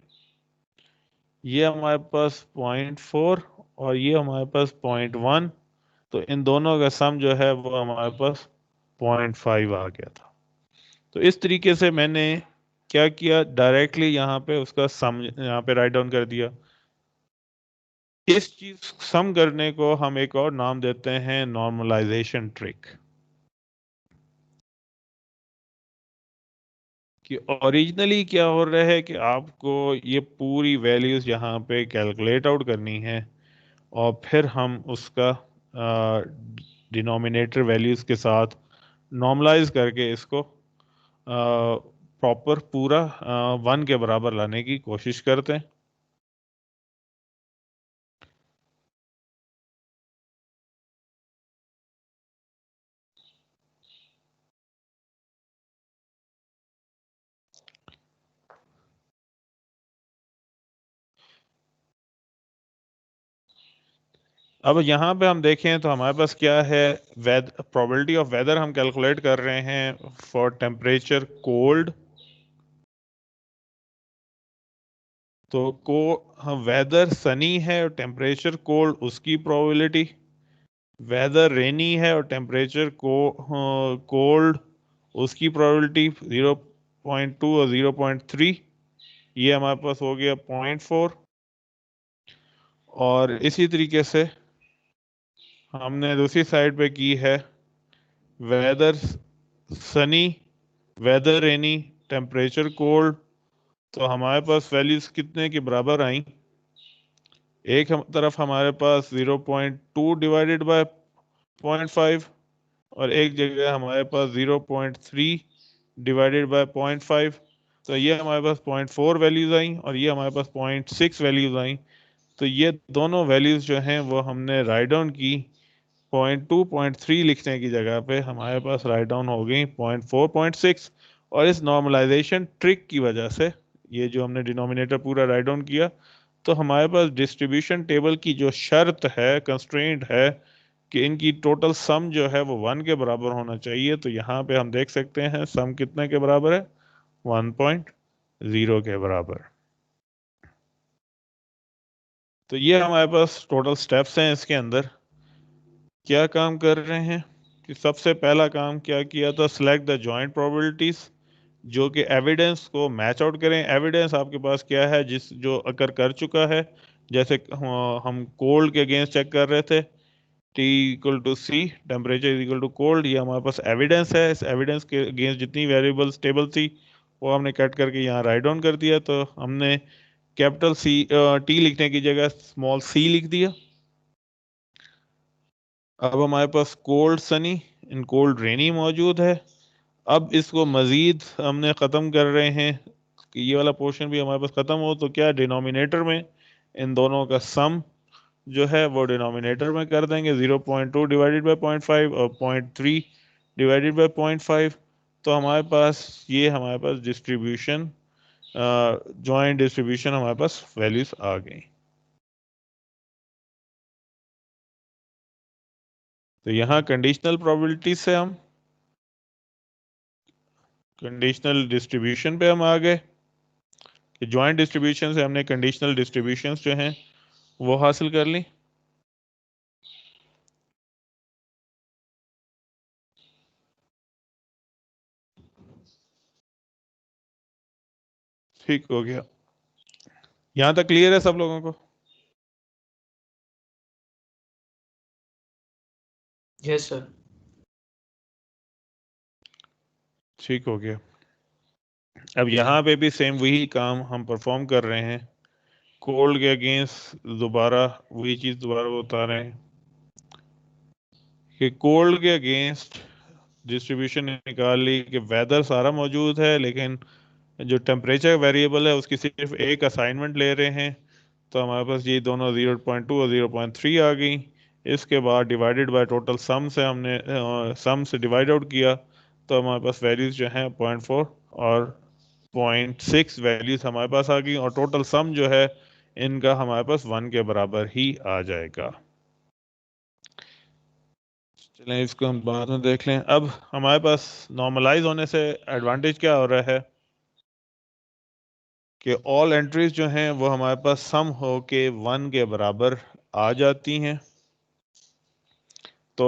ये हमारे पास 0.4 और ये हमारे पास 0.1, तो इन दोनों का सम जो है वो हमारे पास 0.5 आ गया था। तो इस तरीके से मैंने क्या किया, डायरेक्टली यहाँ पे उसका सम यहाँ पे राइट डाउन कर दिया। इस चीज सम करने को हम एक और नाम देते हैं नॉर्मलाइजेशन ट्रिक। कि ओरिजिनली क्या हो रहा है कि आपको ये पूरी वैल्यूज यहाँ पे कैलकुलेट आउट करनी है, और फिर हम उसका डिनोमिनेटर वैल्यूज के साथ नॉर्मलाइज करके इसको प्रॉपर पूरा 1 के बराबर लाने की कोशिश करते हैं। अब यहाँ पे हम देखें तो हमारे पास क्या है, प्रोबेबिलिटी ऑफ वेदर हम कैलकुलेट कर रहे हैं फॉर टेम्परेचर कोल्ड। तो हम वेदर सनी है और टेम्परेचर कोल्ड, उसकी प्रोबेबिलिटी। वेदर रेनी है और टेम्परेचर कोल्ड, उसकी प्रोबेबिलिटी 0.2 और 0.3। ये हमारे पास हो गया 0.4। और इसी तरीके से हमने दूसरी साइड पे की है वेदर सनी, वेदर रेनी, टेम्परेचर कोल्ड। तो हमारे पास वैल्यूज कितने के बराबर आई, एक तरफ हमारे पास 0.2 डिवाइडेड बाय 0.5 और एक जगह हमारे पास 0.3 डिवाइडेड बाय 0.5। तो ये हमारे पास 0.4 वैल्यूज आई और ये हमारे पास 0.6 वैल्यूज आई। तो ये दोनों वैल्यूज जो हैं वो हमने राइट डाउन की। 0.2 0.3 लिखने की जगह पे हमारे पास राइट डाउन हो गई 0.4 0.6। और इस नॉर्मलाइजेशन ट्रिक की वजह से ये जो हमने डिनोमिनेटर पूरा राइट डाउन किया, तो हमारे पास डिस्ट्रीब्यूशन टेबल की जो शर्त है, कंस्ट्रेंट है कि इनकी टोटल सम जो है वो 1 के बराबर होना चाहिए। तो यहाँ पे हम देख सकते हैं सम कितने के बराबर है, 1.0 के बराबर। तो ये हमारे पास टोटल स्टेप्स हैं। इसके अंदर क्या काम कर रहे हैं कि सबसे पहला काम क्या किया था, सिलेक्ट द जॉइंट प्रोबेबिलिटीज, जो कि एविडेंस को मैच आउट करें। एविडेंस आपके पास क्या है, जिस जो अकर कर चुका है। जैसे हम कोल्ड के अगेंस्ट चेक कर रहे थे, T equal to C, temperature is equal to cold. ये हमारे पास एविडेंस है। इस एविडेंस के अगेंस्ट जितनी वेरिएबल्स टेबल थी वो हमने कट करके यहाँ राइट डाउन कर दिया। तो हमने कैपिटल सी टी लिखने की जगह स्मॉल सी लिख दिया। अब हमारे पास कोल्ड सनी इन कोल्ड रेनी मौजूद है। अब इसको मजीद हमने ख़त्म कर रहे हैं कि ये वाला पोर्शन भी हमारे पास ख़त्म हो। तो क्या डिनोमिनेटर में इन दोनों का सम जो है वो डिनोमिनेटर में कर देंगे, 0.2 डिवाइडेड बाई 0.5 और 0.3 डिवाइडेड बाई 0.5। तो हमारे पास डिस्ट्रीब्यूशन, जॉइंट डिस्ट्रीब्यूशन हमारे पास वैल्यूज आ गई। तो यहाँ कंडीशनल प्रोबेबिलिटी से हम कंडीशनल डिस्ट्रीब्यूशन पे हम आ गए कि जॉइंट डिस्ट्रीब्यूशन से हमने कंडीशनल डिस्ट्रीब्यूशंस जो हैं वो हासिल कर ली। ठीक हो गया, यहाँ तक क्लियर है सब लोगों को? Yes sir. ठीक हो गया। अब यहाँ पे भी सेम वही काम हम परफॉर्म कर रहे हैं, कोल्ड के अगेंस्ट दोबारा वही चीज दोबारा बता रहे हैं कि कोल्ड के अगेंस्ट डिस्ट्रीब्यूशन निकाल ली कि वेदर सारा मौजूद है, लेकिन जो टेम्परेचर वेरिएबल है उसकी सिर्फ एक असाइनमेंट ले रहे हैं। तो हमारे पास ये दोनों 0.2 और 0.3 आ गई। इसके बाद डिवाइडेड बाय टोटल सम से हमने सम से डिवाइड आउट किया। तो हमारे पास वैल्यूज जो हैं 0.4 और 0.6 वैल्यूज हमारे पास आ गई और टोटल सम जो है इनका हमारे पास 1 के बराबर ही आ जाएगा। चलें इसको हम बाद में देख लें। अब हमारे पास नॉर्मलाइज होने से एडवांटेज क्या हो रहा है कि ऑल एंट्रीज जो हैं वो हमारे पास सम हो के 1 के बराबर आ जाती हैं। तो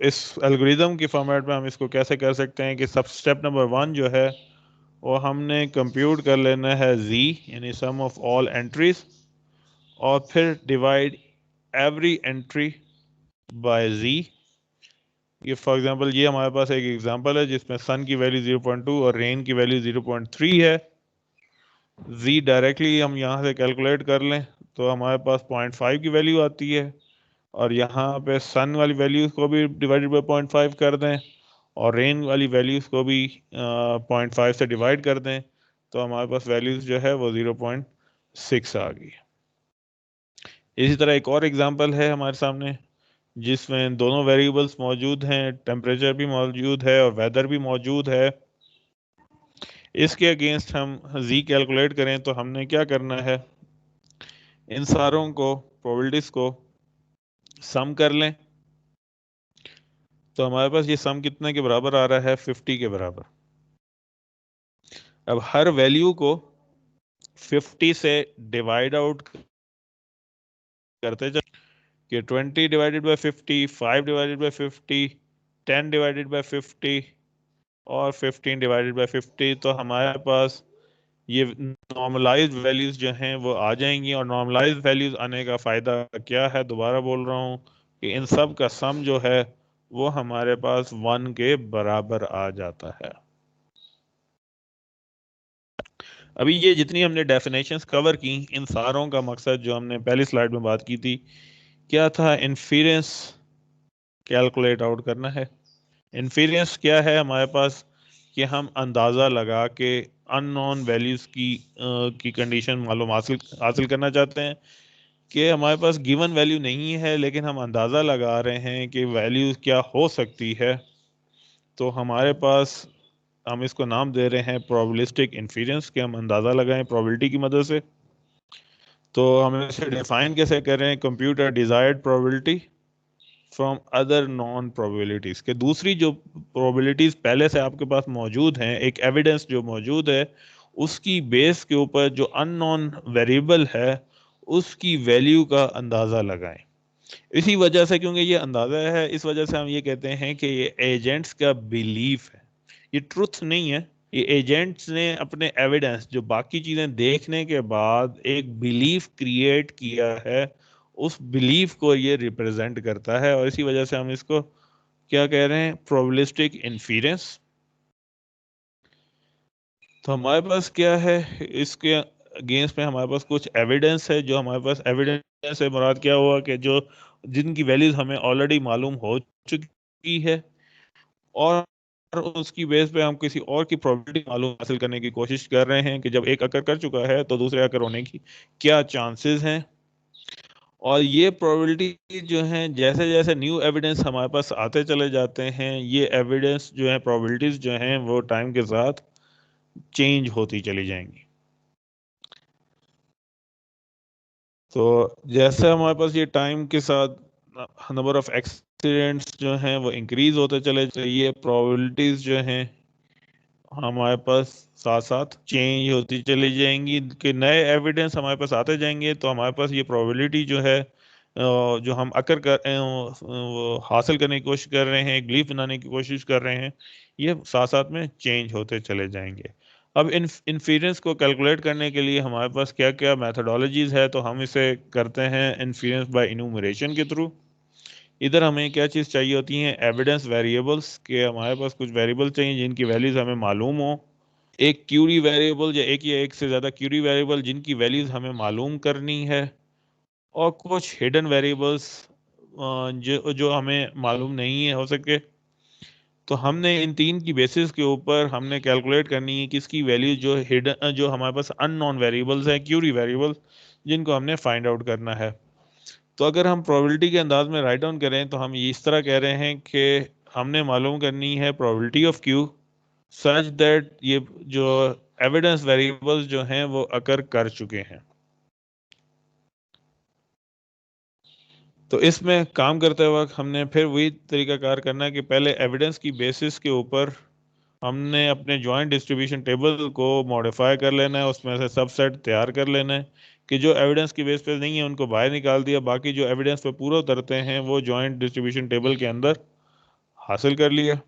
इस एल्गोरिदम की फॉर्मेट में हम इसको कैसे कर सकते हैं कि सब स्टेप नंबर 1 जो है वो हमने कंप्यूट कर लेना है z, यानी सम ऑफ ऑल एंट्रीज, और फिर divide every entry by z। ये फॉर एग्जांपल ये हमारे पास एक एग्जांपल है जिसमें सन की वैल्यू 0.2 और रेन की वैल्यू 0.3 है। z डायरेक्टली हम यहाँ से कैलकुलेट कर लें तो हमारे पास 0.5 की वैल्यू आती है, और यहाँ पे सन वाली वैल्यू को भी डिवाइडेड बाय 0.5 कर दें और रेन वाली वैल्यूज को भी 0.5 से डिवाइड कर दें तो हमारे पास वैल्यूज जो है वो 0.6 आ गई। इसी तरह एक और एग्जांपल है हमारे सामने जिसमें दोनों वेरिएबल्स मौजूद हैं, टेम्परेचर भी मौजूद है और वेदर भी मौजूद है। इसके अगेंस्ट हम जी कैलकुलेट करें तो हमने क्या करना है, इन सारों को प्रोबेबिलिटीज को सम कर लें। तो हमारे पास ये सम कितने के बराबर आ रहा है, 50 के बराबर। अब हर वैल्यू को 50 से डिवाइड आउट करते जाए कि 20 divided by 50, 5 divided by 50, 10 divided by 50 और 15 डिवाइडेड बाय 50। तो हमारे पास ये नॉर्मलाइज्ड वैल्यूज जो हैं वो आ जाएंगी। और नॉर्मलाइज्ड वैल्यूज आने का फायदा क्या है, दोबारा बोल रहा हूँ कि इन सब का सम जो है वो हमारे पास 1 के बराबर आ जाता है। अभी ये जितनी हमने डेफिनेशंस कवर की, इन सारों का मकसद जो हमने पहली स्लाइड में बात की थी क्या था, इन्फेरेंस कैलकुलेट आउट करना है। इन्फेरेंस क्या है हमारे पास, कि हम अंदाज़ा लगा के अननोन वैल्यूज़ की कंडीशन मालूम हासिल हासिल करना चाहते हैं कि हमारे पास गिवन वैल्यू नहीं है लेकिन हम अंदाज़ा लगा रहे हैं कि वैल्यू क्या हो सकती है। तो हमारे पास हम इसको नाम दे रहे हैं प्रोबेबिलिस्टिक इन्फेरेंस, कि हम अंदाज़ा लगाएं प्रोबेबिलिटी की मदद से। तो हम इसे डिफाइन कैसे कर रहे हैं, computer desired probability from other non probabilities, के दूसरी जो प्रोबेबिलिटीज पहले से आपके पास मौजूद हैं, एक एविडेंस जो मौजूद है उसकी बेस के ऊपर जो अननोन वेरिएबल है उसकी वैल्यू का अंदाजा लगाएं। इसी वजह से, क्योंकि ये अंदाजा है, इस वजह से हम ये कहते हैं कि ये एजेंट्स का बिलीफ है, ये ट्रुथ नहीं है। ये एजेंट्स ने अपने एविडेंस, जो बाकी चीजें देखने के बाद एक बिलीफ क्रिएट किया है, उस बिलीफ को ये रिप्रेजेंट करता है। और इसी वजह से हम इसको क्या कह रहे हैं, प्रोबेबिलिस्टिक इन्फेरेंस। तो हमारे पास क्या है, इसके अगेंस्ट में हमारे पास कुछ एविडेंस है। जो हमारे पास एविडेंस से मुराद क्या हुआ कि जो जिनकी वैल्यूज हमें ऑलरेडी मालूम हो चुकी है और उसकी बेस पे हम किसी और की प्रोबेबिलिटी मालूम हासिल करने की कोशिश कर रहे हैं कि जब एक अकर कर चुका है तो दूसरे अकर होने की क्या चांसेस हैं। और ये प्रोबेबिलिटी जो है, जैसे जैसे न्यू एविडेंस हमारे पास आते चले जाते हैं, ये एविडेंस जो है, प्रोबेबिलिटीज जो हैं, वो टाइम के साथ चेंज होती चली जाएंगी। तो जैसे हमारे पास ये टाइम के साथ नंबर ऑफ एक्सीडेंट्स जो हैं वो इंक्रीज होते चले, ये प्रोबेबिलिटीज जो हैं हमारे पास साथ साथ चेंज होती चली जाएंगी। कि नए एविडेंस हमारे पास आते जाएंगे तो हमारे पास ये प्रोबेबिलिटी जो है जो हम अकर कर वो हासिल करने की कोशिश कर रहे हैं, एक बिलीफ बनाने की कोशिश कर रहे हैं, ये साथ साथ में चेंज होते चले जाएंगे। अब इन इन्फेरेंस को कैलकुलेट करने के लिए हमारे पास क्या क्या मैथडोलॉजीज है, तो हम इसे करते हैं इन्फेरेंस बाय इन्यूमरेशन के थ्रू। इधर हमें क्या चीज़ चाहिए होती है, एविडेंस वेरिएबल्स, के हमारे पास कुछ वेरिएबल चाहिए जिनकी वैल्यूज हमें मालूम हो। एक क्यूरी वेरिएबल या एक से ज़्यादा क्यूरी वेरिएबल जिनकी वैल्यूज हमें मालूम करनी है। और कुछ हिडन वेरिएबल्स जो जो हमें मालूम नहीं है हो सके। तो हमने इन तीन की बेसिस के ऊपर हमने कैलकुलेट करनी है किसकी वैल्यू, जो हिडन, जो हमारे पास अननोन वेरिएबल्स हैं, क्यूरी वेरिएबल्स, जिनको हमने फाइंड आउट करना है। तो अगर हम प्रोबेबिलिटी के अंदाज में राइट डाउन करें तो हम ये इस तरह कह रहे हैं कि हमने मालूम करनी है probability of Q such that ये जो एविडेंस वेरिएबल्स जो हैं वो अकर कर चुके हैं। तो इसमें काम करते वक्त हमने फिर वही तरीकाकार करना है कि पहले एविडेंस की बेसिस के ऊपर हमने अपने जॉइंट डिस्ट्रीब्यूशन टेबल को मॉडिफाई कर लेना है, उसमें से सबसेट तैयार कर लेना है कि जो एविडेंस की बेस पे नहीं है उनको बाहर निकाल दिया, बाकी जो एविडेंस पे पूरा उतरते हैं वो जॉइंट डिस्ट्रीब्यूशन टेबल के अंदर हासिल कर लिया।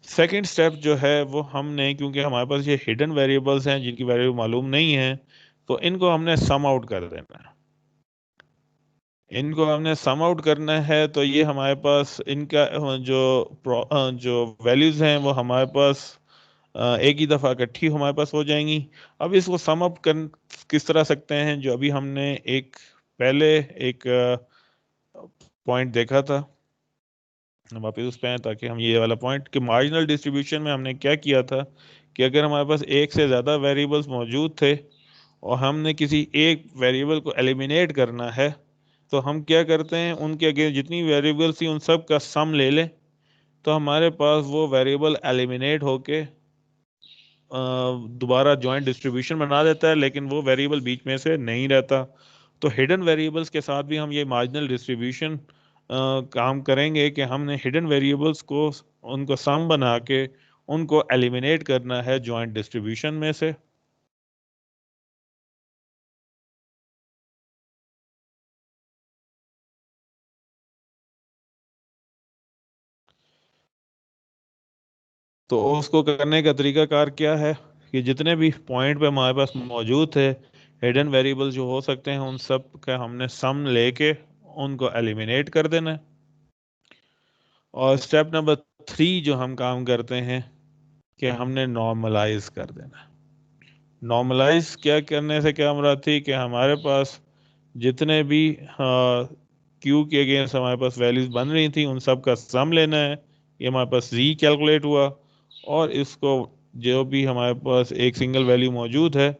सेकंड स्टेप जो है वो हमने, क्योंकि हमारे पास ये हिडन वेरिएबल्स हैं जिनकी वैल्यू मालूम नहीं है, तो इनको हमने सम आउट कर देना है। इनको हमने सम आउट करना है तो ये हमारे पास इनका जो वैल्यूज हैं वो हमारे पास एक ही दफ़ा इकट्ठी हमारे पास हो जाएंगी। अब इसको सम अप कर किस तरह सकते हैं, जो अभी हमने एक पहले एक पॉइंट देखा था हम वापस उस पे आए ताकि हम ये वाला पॉइंट कि मार्जिनल डिस्ट्रीब्यूशन में हमने क्या किया था कि अगर हमारे पास एक से ज़्यादा वेरिएबल्स मौजूद थे और हमने किसी एक वेरिएबल को एलिमिनेट करना है, तो हम क्या करते हैं, उनके अगेंस्ट जितनी वेरिएबल्स थी उन सब का सम ले लें, तो हमारे पास वो वेरिएबल एलिमिनेट होके दोबारा जॉइंट डिस्ट्रीब्यूशन बना देता है, लेकिन वो वेरिएबल बीच में से नहीं रहता। तो हिडन वेरिएबल्स के साथ भी हम ये मार्जिनल डिस्ट्रीब्यूशन काम करेंगे कि हमने हिडन वेरिएबल्स को उनको सम बना के उनको एलिमिनेट करना है जॉइंट डिस्ट्रीब्यूशन में से। तो उसको करने का तरीकाकार क्या है कि जितने भी पॉइंट पे हमारे पास मौजूद थे हिडन वेरिएबल जो हो सकते हैं, उन सब का हमने सम लेके उनको एलिमिनेट कर देना है। और स्टेप नंबर 3 जो हम काम करते हैं कि हमने नॉर्मलाइज कर देना है। नॉर्मलाइज क्या करने से क्या मुराद थी कि हमारे पास जितने भी क्यू के अगेंस्ट हमारे पास वैल्यूज बन रही थी उन सब का सम लेना है। ये हमारे पास जी कैलकुलेट हुआ और इसको जो भी हमारे पास एक सिंगल वैल्यू मौजूद है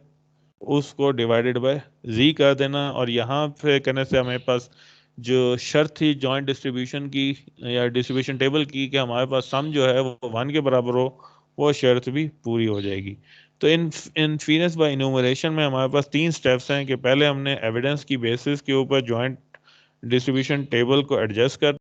उसको डिवाइडेड बाय जी कर देना। और यहाँ पे करने से हमारे पास जो शर्त थी जॉइंट डिस्ट्रीब्यूशन की या डिस्ट्रीब्यूशन टेबल की कि हमारे पास सम जो है वो 1 के बराबर हो, वो शर्त भी पूरी हो जाएगी। तो इन इनफिनिस बाय इन्यूमरेशन में हमारे पास 3 स्टेप्स हैं कि पहले हमने एविडेंस की बेसिस के ऊपर जॉइंट डिस्ट्रीब्यूशन टेबल को एडजस्ट कर,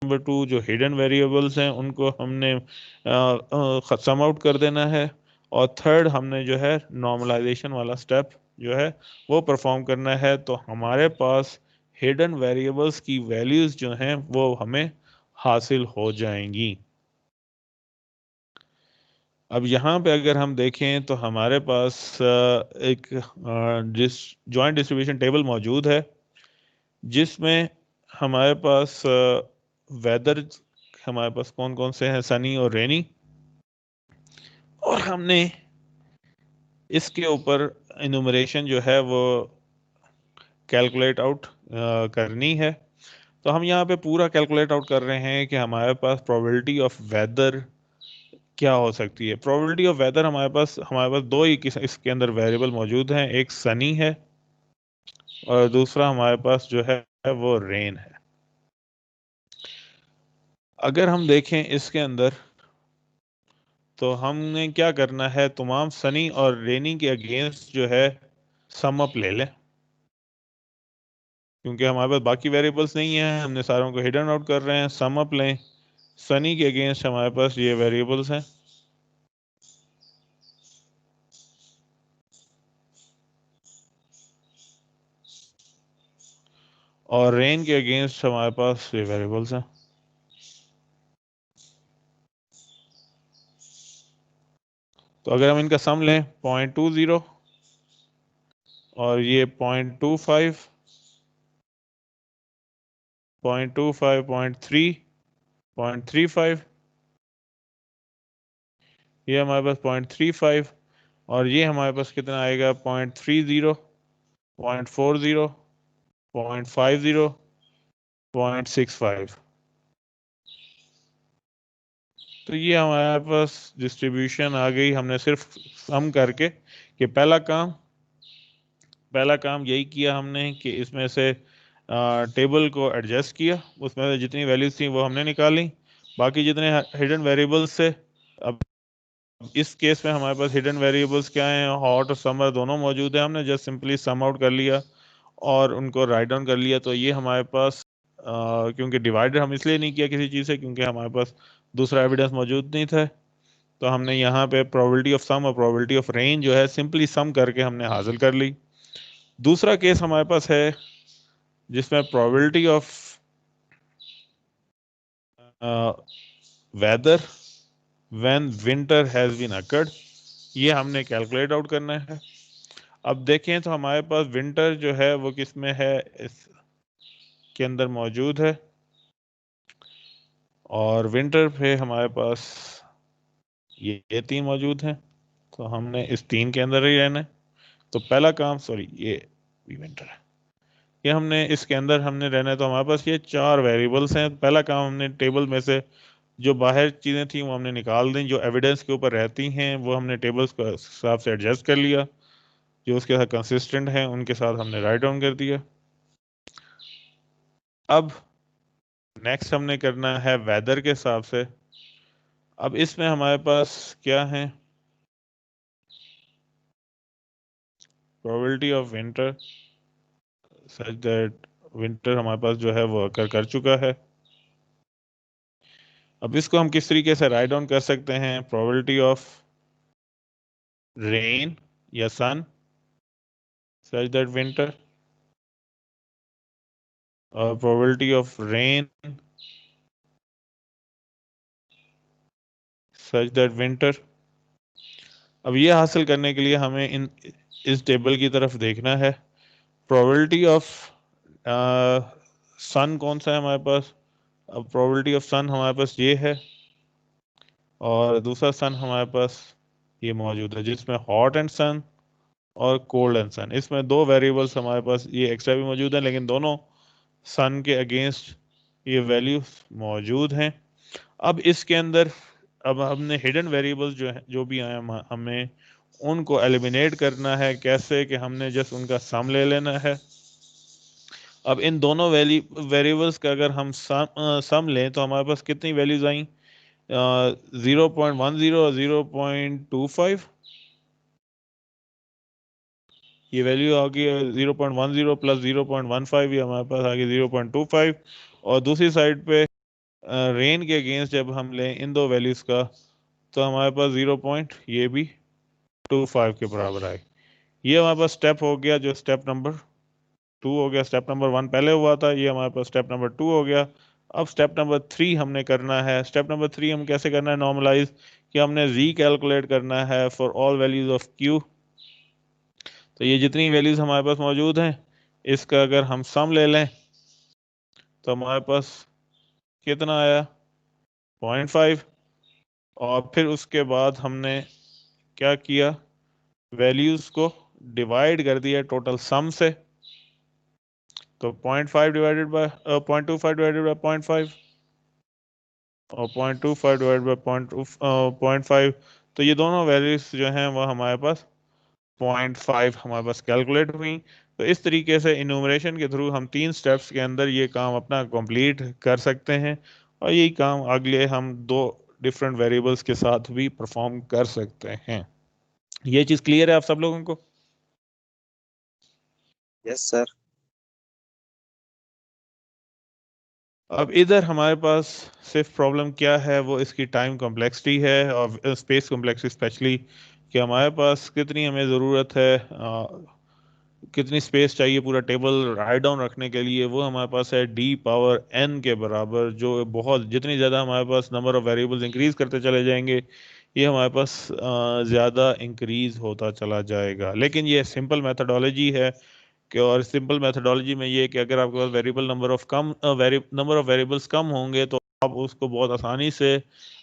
नंबर 2 जो हिडन वेरिएबल्स हैं उनको हमने सम आउट कर देना है, और थर्ड हमने जो है नॉर्मलाइजेशन वाला स्टेप जो है वो परफॉर्म करना है। तो हमारे पास हिडन वेरिएबल्स की वैल्यूज जो हैं वो हमें हासिल हो जाएंगी। अब यहाँ पे अगर हम देखें तो हमारे पास एक जॉइंट डिस्ट्रीब्यूशन टेबल मौजूद है जिसमें हमारे पास वेदर हमारे पास कौन कौन से हैं, सनी और रेनी, और हमने इसके ऊपर इनुमरेशन जो है वो कैलकुलेट आउट करनी है। तो हम यहाँ पे पूरा कैलकुलेट आउट कर रहे हैं कि हमारे पास प्रोबेबिलिटी ऑफ वेदर क्या हो सकती है। प्रोबेबिलिटी ऑफ वेदर हमारे पास दो ही इसके अंदर वेरिएबल मौजूद हैं, एक सनी है और दूसरा हमारे पास जो है वो रेन है। अगर हम देखें इसके अंदर तो हमने क्या करना है, तमाम सनी और रेनी के अगेंस्ट जो है सम अप ले लें, क्योंकि हमारे पास बाकी वेरिएबल्स नहीं है, हमने सारों को हिडन आउट कर रहे हैं। सम अप लें, सनी के अगेंस्ट हमारे पास ये वेरिएबल्स हैं और रेन के अगेंस्ट हमारे पास ये वेरिएबल्स हैं। तो अगर हम इनका सम लें 0.20 और ये 0.25, 0.25, 0.3, 0.35, ये हमारे पास 0.35, और ये हमारे पास कितना आएगा 0.30, 0.40, 0.50, 0.65। तो ये हमारे पास डिस्ट्रीब्यूशन आ गई। हमने सिर्फ सम करके कि पहला काम यही किया हमने कि इसमें से टेबल को एडजस्ट किया, उसमें से जितनी वैल्यूज थी वो हमने निकाली, बाकी जितने हिडन वेरिएबल्स थे। अब इस केस में हमारे पास हिडन वेरिएबल्स क्या हैं, हॉट और समर दोनों मौजूद है, हमने जस्ट सिंपली सम आउट कर लिया और उनको राइट डाउन कर लिया। तो ये हमारे पास क्योंकि डिवाइडेड हम इसलिए नहीं किया किसी चीज़ से क्योंकि हमारे पास दूसरा एविडेंस मौजूद नहीं था, तो हमने यहाँ पे प्रोबेबिलिटी ऑफ सम और प्रोबेबिलिटी ऑफ रेंज जो है सिंपली सम करके हमने हासिल कर ली। दूसरा केस हमारे पास है जिसमें probability of weather when winter has been occurred, ये हमने कैलकुलेट आउट करना है। अब देखें तो हमारे पास विंटर जो है वो किस में है, इसके अंदर मौजूद है, और विंटर पे हमारे पास ये 3 मौजूद हैं, तो हमने इस 3 के अंदर ही रहना है। तो पहला काम, सॉरी ये भी विंटर है, ये हमने इसके अंदर हमने रहना है। तो हमारे पास ये 4 वेरिएबल्स हैं। पहला काम, हमने टेबल में से जो बाहर चीज़ें थी वो हमने निकाल दी, जो एविडेंस के ऊपर रहती हैं वो हमने टेबल्स के हिसाब से एडजस्ट कर लिया, जो उसके साथ कंसिस्टेंट हैं उनके साथ हमने राइट डाउन कर दिया। अब नेक्स्ट हमने करना है वेदर के हिसाब से। अब इसमें हमारे पास क्या है, probability of winter such that winter हमारे पास जो है वो अकर कर चुका है। अब इसको हम किस तरीके से राइट डाउन कर सकते हैं, प्रोबेबिलिटी ऑफ रेन या सन सच दैट विंटर, और probability of rain such that winter. अब ये हासिल करने के लिए हमें इस टेबल की तरफ देखना है। प्रोबेबिलिटी ऑफ सन कौन सा है हमारे पास, अब प्रोबेबिलिटी ऑफ सन हमारे पास ये है, और दूसरा सन हमारे पास ये मौजूद है जिसमें हॉट एंड सन और कोल्ड एंड सन, इसमें 2 वेरिएबल्स हमारे पास ये एक्स्ट्रा भी मौजूद हैं, लेकिन दोनों सन के अगेंस्ट ये वैल्यूज मौजूद हैं। अब इसके अंदर अब हमने हिडन वेरिएबल्स जो है जो भी आए हमें उनको एलिमिनेट करना है। कैसे कि हमने जस्ट उनका सम ले लेना है। अब इन दोनों वेरिएबल्स का अगर हम सम लें तो हमारे पास कितनी वैल्यूज आई, 0.10 और 0.25। ये वैल्यू आ गई 0.10 प्लस 0.15, ये हमारे पास आ गई 0.25। और दूसरी साइड पे रेन के अगेंस्ट जब हम लें इन दो वैल्यूज का तो हमारे पास 0.25 के बराबर आए। ये हमारे पास स्टेप हो गया, जो स्टेप नंबर 2 हो गया। स्टेप नंबर 1 पहले हुआ था, ये हमारे पास स्टेप नंबर 2 हो गया। अब स्टेप नंबर 3 हमने करना है। स्टेप नंबर 3 हम कैसे करना है, नॉर्मलाइज, कि हमने रीकैलकुलेट करना है for all values of Q. तो ये जितनी वैल्यूज हमारे पास मौजूद हैं इसका अगर हम सम ले लें तो हमारे पास कितना आया, 0.5। और फिर उसके बाद हमने क्या किया, वैल्यूज को डिवाइड कर दिया टोटल सम से। तो 0.5 डिवाइडेड बाय 0.25 डिवाइडेड बाय 0.5 और 0.25 डिवाइडेड बाय 0.5। तो ये दोनों वैल्यूज जो हैं वो हमारे पास 0.5 हमारे पास कैलकुलेट हुई। तो इस तरीके से इन्यूमरेशन के थ्रू हम 3 स्टेप्स के अंदर ये काम अपना कंप्लीट कर सकते हैं, और यही काम अगले हम 2 डिफरेंट वेरिएबल्स के साथ भी परफॉर्म कर सकते हैं। ये चीज़ क्लियर है आप सब लोगों को? Yes sir. अब इधर हमारे पास सिर्फ प्रॉब्लम क्या है, वो इसकी टाइम कॉम्प्लेक्सिटी है और स्पेस कॉम्प्लेक्सिटी स्पेशली, कि हमारे पास कितनी हमें ज़रूरत है, कितनी स्पेस चाहिए पूरा टेबल राइट डाउन रखने के लिए। वो हमारे पास है d⁻n के बराबर, जो बहुत जितनी ज़्यादा हमारे पास नंबर ऑफ वेरिएबल्स इंक्रीज करते चले जाएंगे ये हमारे पास ज़्यादा इंक्रीज होता चला जाएगा। लेकिन ये सिंपल मेथडोलॉजी है कि, और सिंपल मेथडोलॉजी में ये है कि अगर आपके पास नंबर ऑफ वेरिएबल्स कम होंगे तो आप उसको बहुत आसानी से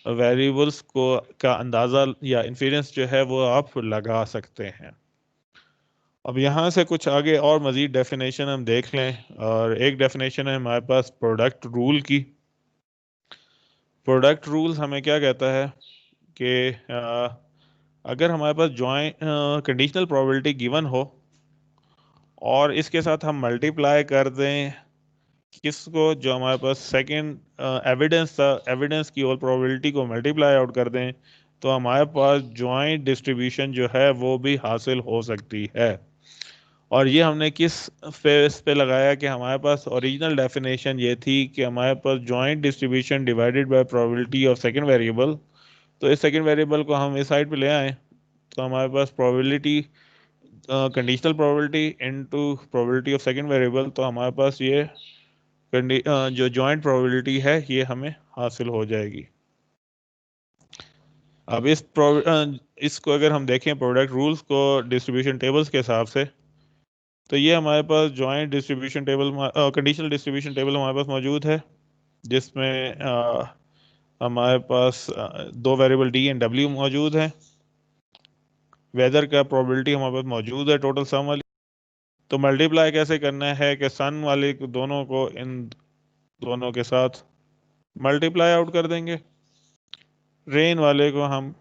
वेरिएबल्स को का अंदाज़ा या इन्फेरेंस जो है वो आप लगा सकते हैं। अब यहाँ से कुछ आगे और मज़ीद डेफिनेशन हम देख लें, और एक डेफिनेशन है हमारे पास प्रोडक्ट रूल की। प्रोडक्ट रूल हमें क्या कहता है कि अगर हमारे पास जॉइंट कंडीशनल प्रोबेबिलिटी गिवन हो और इसके साथ हम मल्टीप्लाई कर दें किसको, जो हमारे पास सेकंड एविडेंस था, एविडेंस की और प्रोबेबिलिटी को मल्टीप्लाई आउट कर दें, तो हमारे पास जॉइंट डिस्ट्रीब्यूशन जो है वो भी हासिल हो सकती है। और ये हमने किस फेस पे लगाया कि हमारे पास ओरिजिनल डेफिनेशन ये थी कि हमारे पास joint distribution divided by probability of second variable. तो इस सेकंड वेरिएबल को हम इस साइड पे ले आए, तो हमारे पास probability conditional probability into probability of second variable, तो हमारे पास ये जो जॉइंट प्रोबेबिलिटी है ये हमें हासिल हो जाएगी। अब इसको अगर हम देखें प्रोडक्ट रूल्स को डिस्ट्रीब्यूशन टेबल्स के हिसाब से, तो ये हमारे पास joint distribution table conditional distribution table हमारे पास मौजूद है, जिसमें हमारे पास 2 वेरिएबल डी एंड डब्ल्यू मौजूद है। वेदर का प्रोबेबिलिटी हमारे पास मौजूद है टोटल सम वाली। तो मल्टीप्लाई कैसे करना है कि सन वाले दोनों को इन दोनों के साथ मल्टीप्लाई आउट कर देंगे, रेन वाले को हम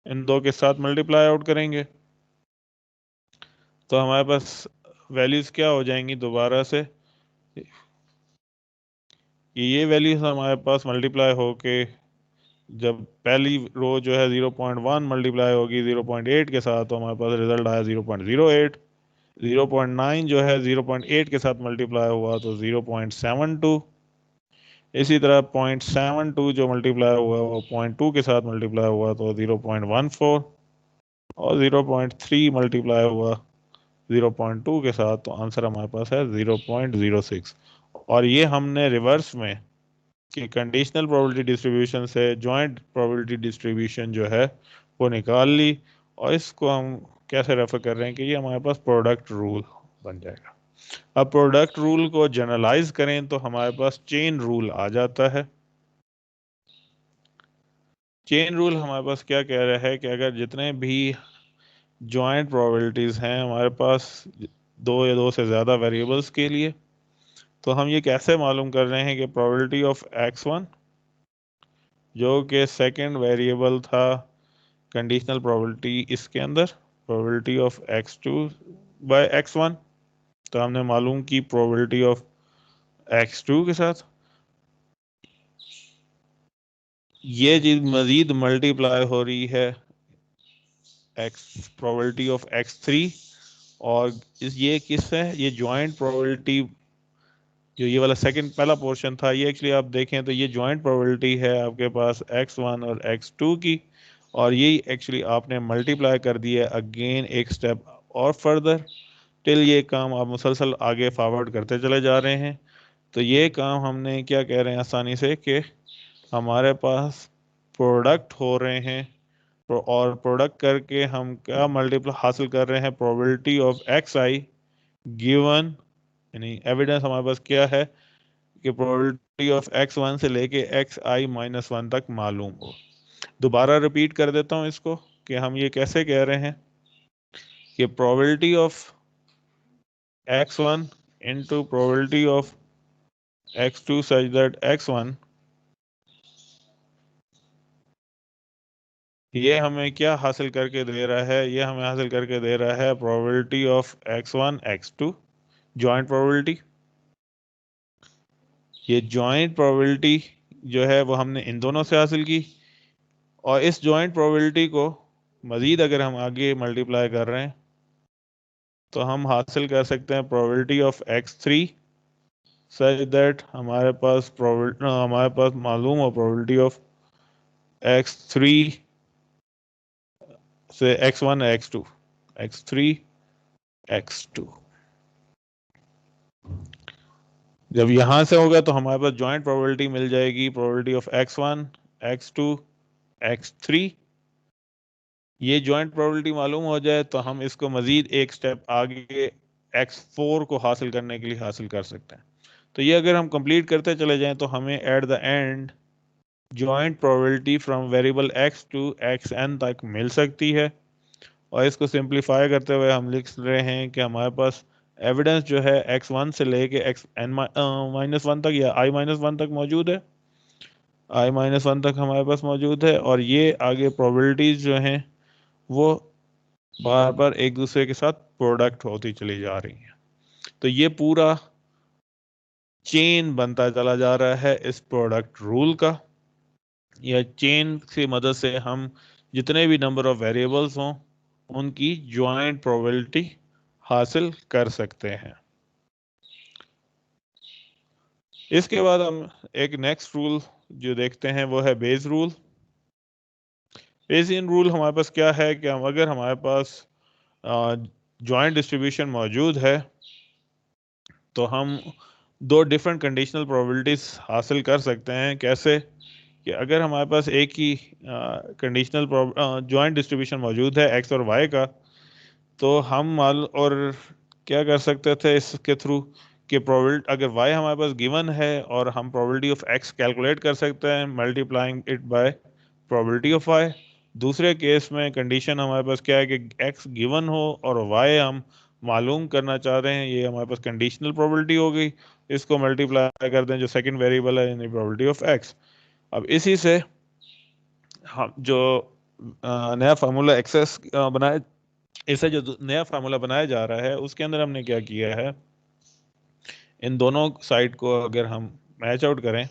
इन दो के साथ मल्टीप्लाई आउट करेंगे, तो हमारे पास वैल्यूज क्या हो जाएंगी दोबारा से, ये वैल्यूज हमारे पास मल्टीप्लाई होके जब पहली रो जो है 0.1 मल्टीप्लाई होगी 0.8 के साथ, तो हमारे पास रिजल्ट आया 0.08। 0.9 जो है 0.8 के साथ मल्टीप्लाई हुआ तो 0.72। इसी तरह 0.72 जो मल्टीप्लाई हुआ वो 0.2 के साथ मल्टीप्लाई हुआ तो 0.14, और 0.3 मल्टीप्लाई हुआ 0.2 के साथ, तो आंसर हमारे पास है 0.06। और ये हमने रिवर्स में कि कंडीशनल प्रोबेबिलिटी डिस्ट्रीब्यूशन से जॉइंट प्रोबेबिलिटी डिस्ट्रीब्यूशन जो है वो निकाल ली, और इसको हम कैसे रेफर कर रहे हैं कि ये हमारे पास प्रोडक्ट रूल बन जाएगा। अब प्रोडक्ट रूल को जनरलाइज करें तो हमारे पास चेन रूल आ जाता है। चेन रूल हमारे पास क्या कह रहा है कि अगर जितने भी जॉइंट प्रोबेबिलिटीज हैं हमारे पास दो या दो से ज़्यादा वेरिएबल्स के लिए, तो हम ये कैसे मालूम कर रहे हैं कि प्रोबेबिलिटी ऑफ x1 जो कि सेकंड वेरिएबल था कंडीशनल प्रोबेबिलिटी इसके अंदर, probability of x2 bye x1, तो हमने मालूम की प्रोबेबिलिटी ऑफ x2 के साथ ये चीज मजीद मल्टीप्लाई हो रही है x प्रोबेबिलिटी ऑफ x3, और ये किस है, ये जॉइंट प्रोबेबिलिटी जो ये वाला सेकंड पहला पोर्शन था, ये एक्चुअली आप देखें तो ये जॉइंट प्रोबेबिलिटी है आपके पास x1 और x2 की, और ये एक्चुअली आपने मल्टीप्लाई कर दिया है अगेन एक स्टेप और फर्दर, टिल ये काम आप मुसलसल आगे फॉरवर्ड करते चले जा रहे हैं। तो ये काम हमने क्या कह रहे हैं आसानी से कि हमारे पास प्रोडक्ट हो रहे हैं, और प्रोडक्ट करके हम क्या मल्टीप्लाई हासिल कर रहे हैं, probability of x I given, यानी एविडेंस हमारे पास क्या है कि प्रोबेबिलिटी ऑफ x1 से लेके xi-1 तक मालूम हो। दोबारा रिपीट कर देता हूं इसको कि हम ये कैसे कह रहे हैं कि probability of x1 into probability of x2 such that x1, ये हमें क्या हासिल करके दे रहा है, ये हमें हासिल करके दे रहा है probability of x1 x2 joint probability. ये जॉइंट प्रोबेबिलिटी जो है वो हमने इन दोनों से हासिल की, और इस जॉइंट प्रोबेबिलिटी को मजीद अगर हम आगे मल्टीप्लाई कर रहे हैं तो हम हासिल कर सकते हैं probability of x3 such that हमारे पास मालूम हो प्रोबेबिलिटी ऑफ x3 से x1 x2, x3 x2। जब यहां से होगा तो हमारे पास जॉइंट प्रोबेबिलिटी मिल जाएगी, probability of x1 x2 x3। ये जॉइंट प्रोबेबिलिटी मालूम हो जाए तो हम इसको मजीद एक स्टेप आगे x4 को हासिल करने के लिए हासिल कर सकते हैं। तो ये अगर हम कंप्लीट करते चले जाएं तो हमें at the end joint probability from variable x to xn तक मिल सकती है, और इसको सिंप्लीफाई करते हुए हम लिख रहे हैं कि हमारे पास एविडेंस जो है x1 से लेके xn-1 तक या i-1 तक मौजूद है, i-1 तक हमारे पास मौजूद है, और ये आगे प्रोबेबिलिटीज जो हैं वो बार बार एक दूसरे के साथ प्रोडक्ट होती चली जा रही हैं। तो ये पूरा चेन बनता चला जा रहा है इस प्रोडक्ट रूल का, या चेन की मदद से हम जितने भी नंबर ऑफ वेरिएबल्स हों उनकी ज्वाइंट प्रोबेबिलिटी हासिल कर सकते हैं। इसके बाद हम एक नेक्स्ट रूल जो देखते हैं वो है बेस रूल। बेसियन रूल हमारे पास क्या है कि हम अगर हमारे पास जॉइंट डिस्ट्रीब्यूशन मौजूद है तो हम दो डिफरेंट कंडीशनल प्रोबेबिलिटीज हासिल कर सकते हैं। कैसे कि अगर हमारे पास एक ही कंडीशनल जॉइंट डिस्ट्रीब्यूशन मौजूद है एक्स और वाई का, तो हम मान और क्या कर सकते थे इसके थ्रू कि प्रोबेबिलिटी अगर वाई हमारे पास गिवन है और हम प्रोबेबिलिटी ऑफ एक्स कैलकुलेट कर सकते हैं multiplying it by probability of Y. दूसरे केस में कंडीशन हमारे पास क्या है कि एक्स गिवन हो और वाई हम मालूम करना चाह रहे हैं, ये हमारे पास कंडीशनल प्रोबेबिलिटी हो गई, इसको मल्टीप्लाई कर दें जो सेकंड वेरिएबल है यानी प्रोबेबिलिटी ऑफ एक्स। अब इसी से हम जो नया फार्मूला एक्सेस बनाया, इससे जो नया फार्मूला बनाया जा रहा है उसके अंदर हमने क्या किया है, इन दोनों साइड को अगर हम मैच आउट करें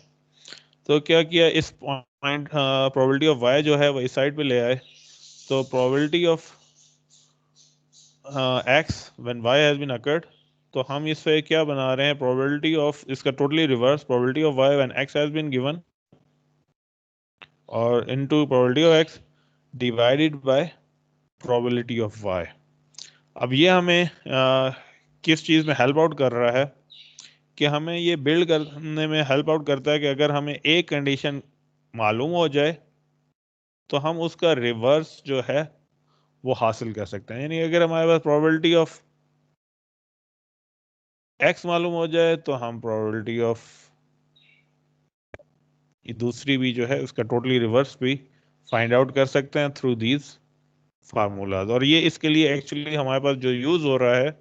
तो क्या किया, इस पॉइंट प्रोबेबिलिटी ऑफ वाई जो है वो इस साइड पे ले आए, तो probability of X when Y has been occurred, तो हम इस पे क्या बना रहे हैं, प्रोबेबिलिटी ऑफ, इसका totally reverse, probability of Y when X has been given और into probability of X divided by probability of Y. अब ये हमें किस चीज़ में हेल्प आउट कर रहा है कि हमें ये बिल्ड करने में हेल्प आउट करता है कि अगर हमें एक कंडीशन मालूम हो जाए तो हम उसका रिवर्स जो है वो हासिल कर सकते हैं। यानी अगर हमारे पास प्रोबेबिलिटी ऑफ एक्स मालूम हो जाए तो हम प्रोबेबिलिटी ऑफ ये दूसरी भी जो है उसका टोटली रिवर्स भी फाइंड आउट कर सकते हैं थ्रू दीज फार्मूलाज। और ये इसके लिए एक्चुअली हमारे पास जो यूज हो रहा है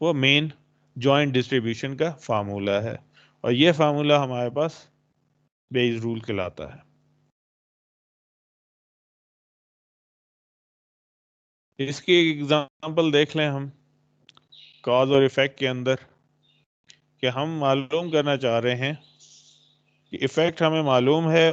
वो मेन जॉइंट डिस्ट्रीब्यूशन का फार्मूला है, और ये फार्मूला हमारे पास बेस रूल कहलाता है। इसकी एग्जांपल देख लें हम कॉज और इफेक्ट के अंदर, कि हम मालूम करना चाह रहे हैं कि इफेक्ट हमें मालूम है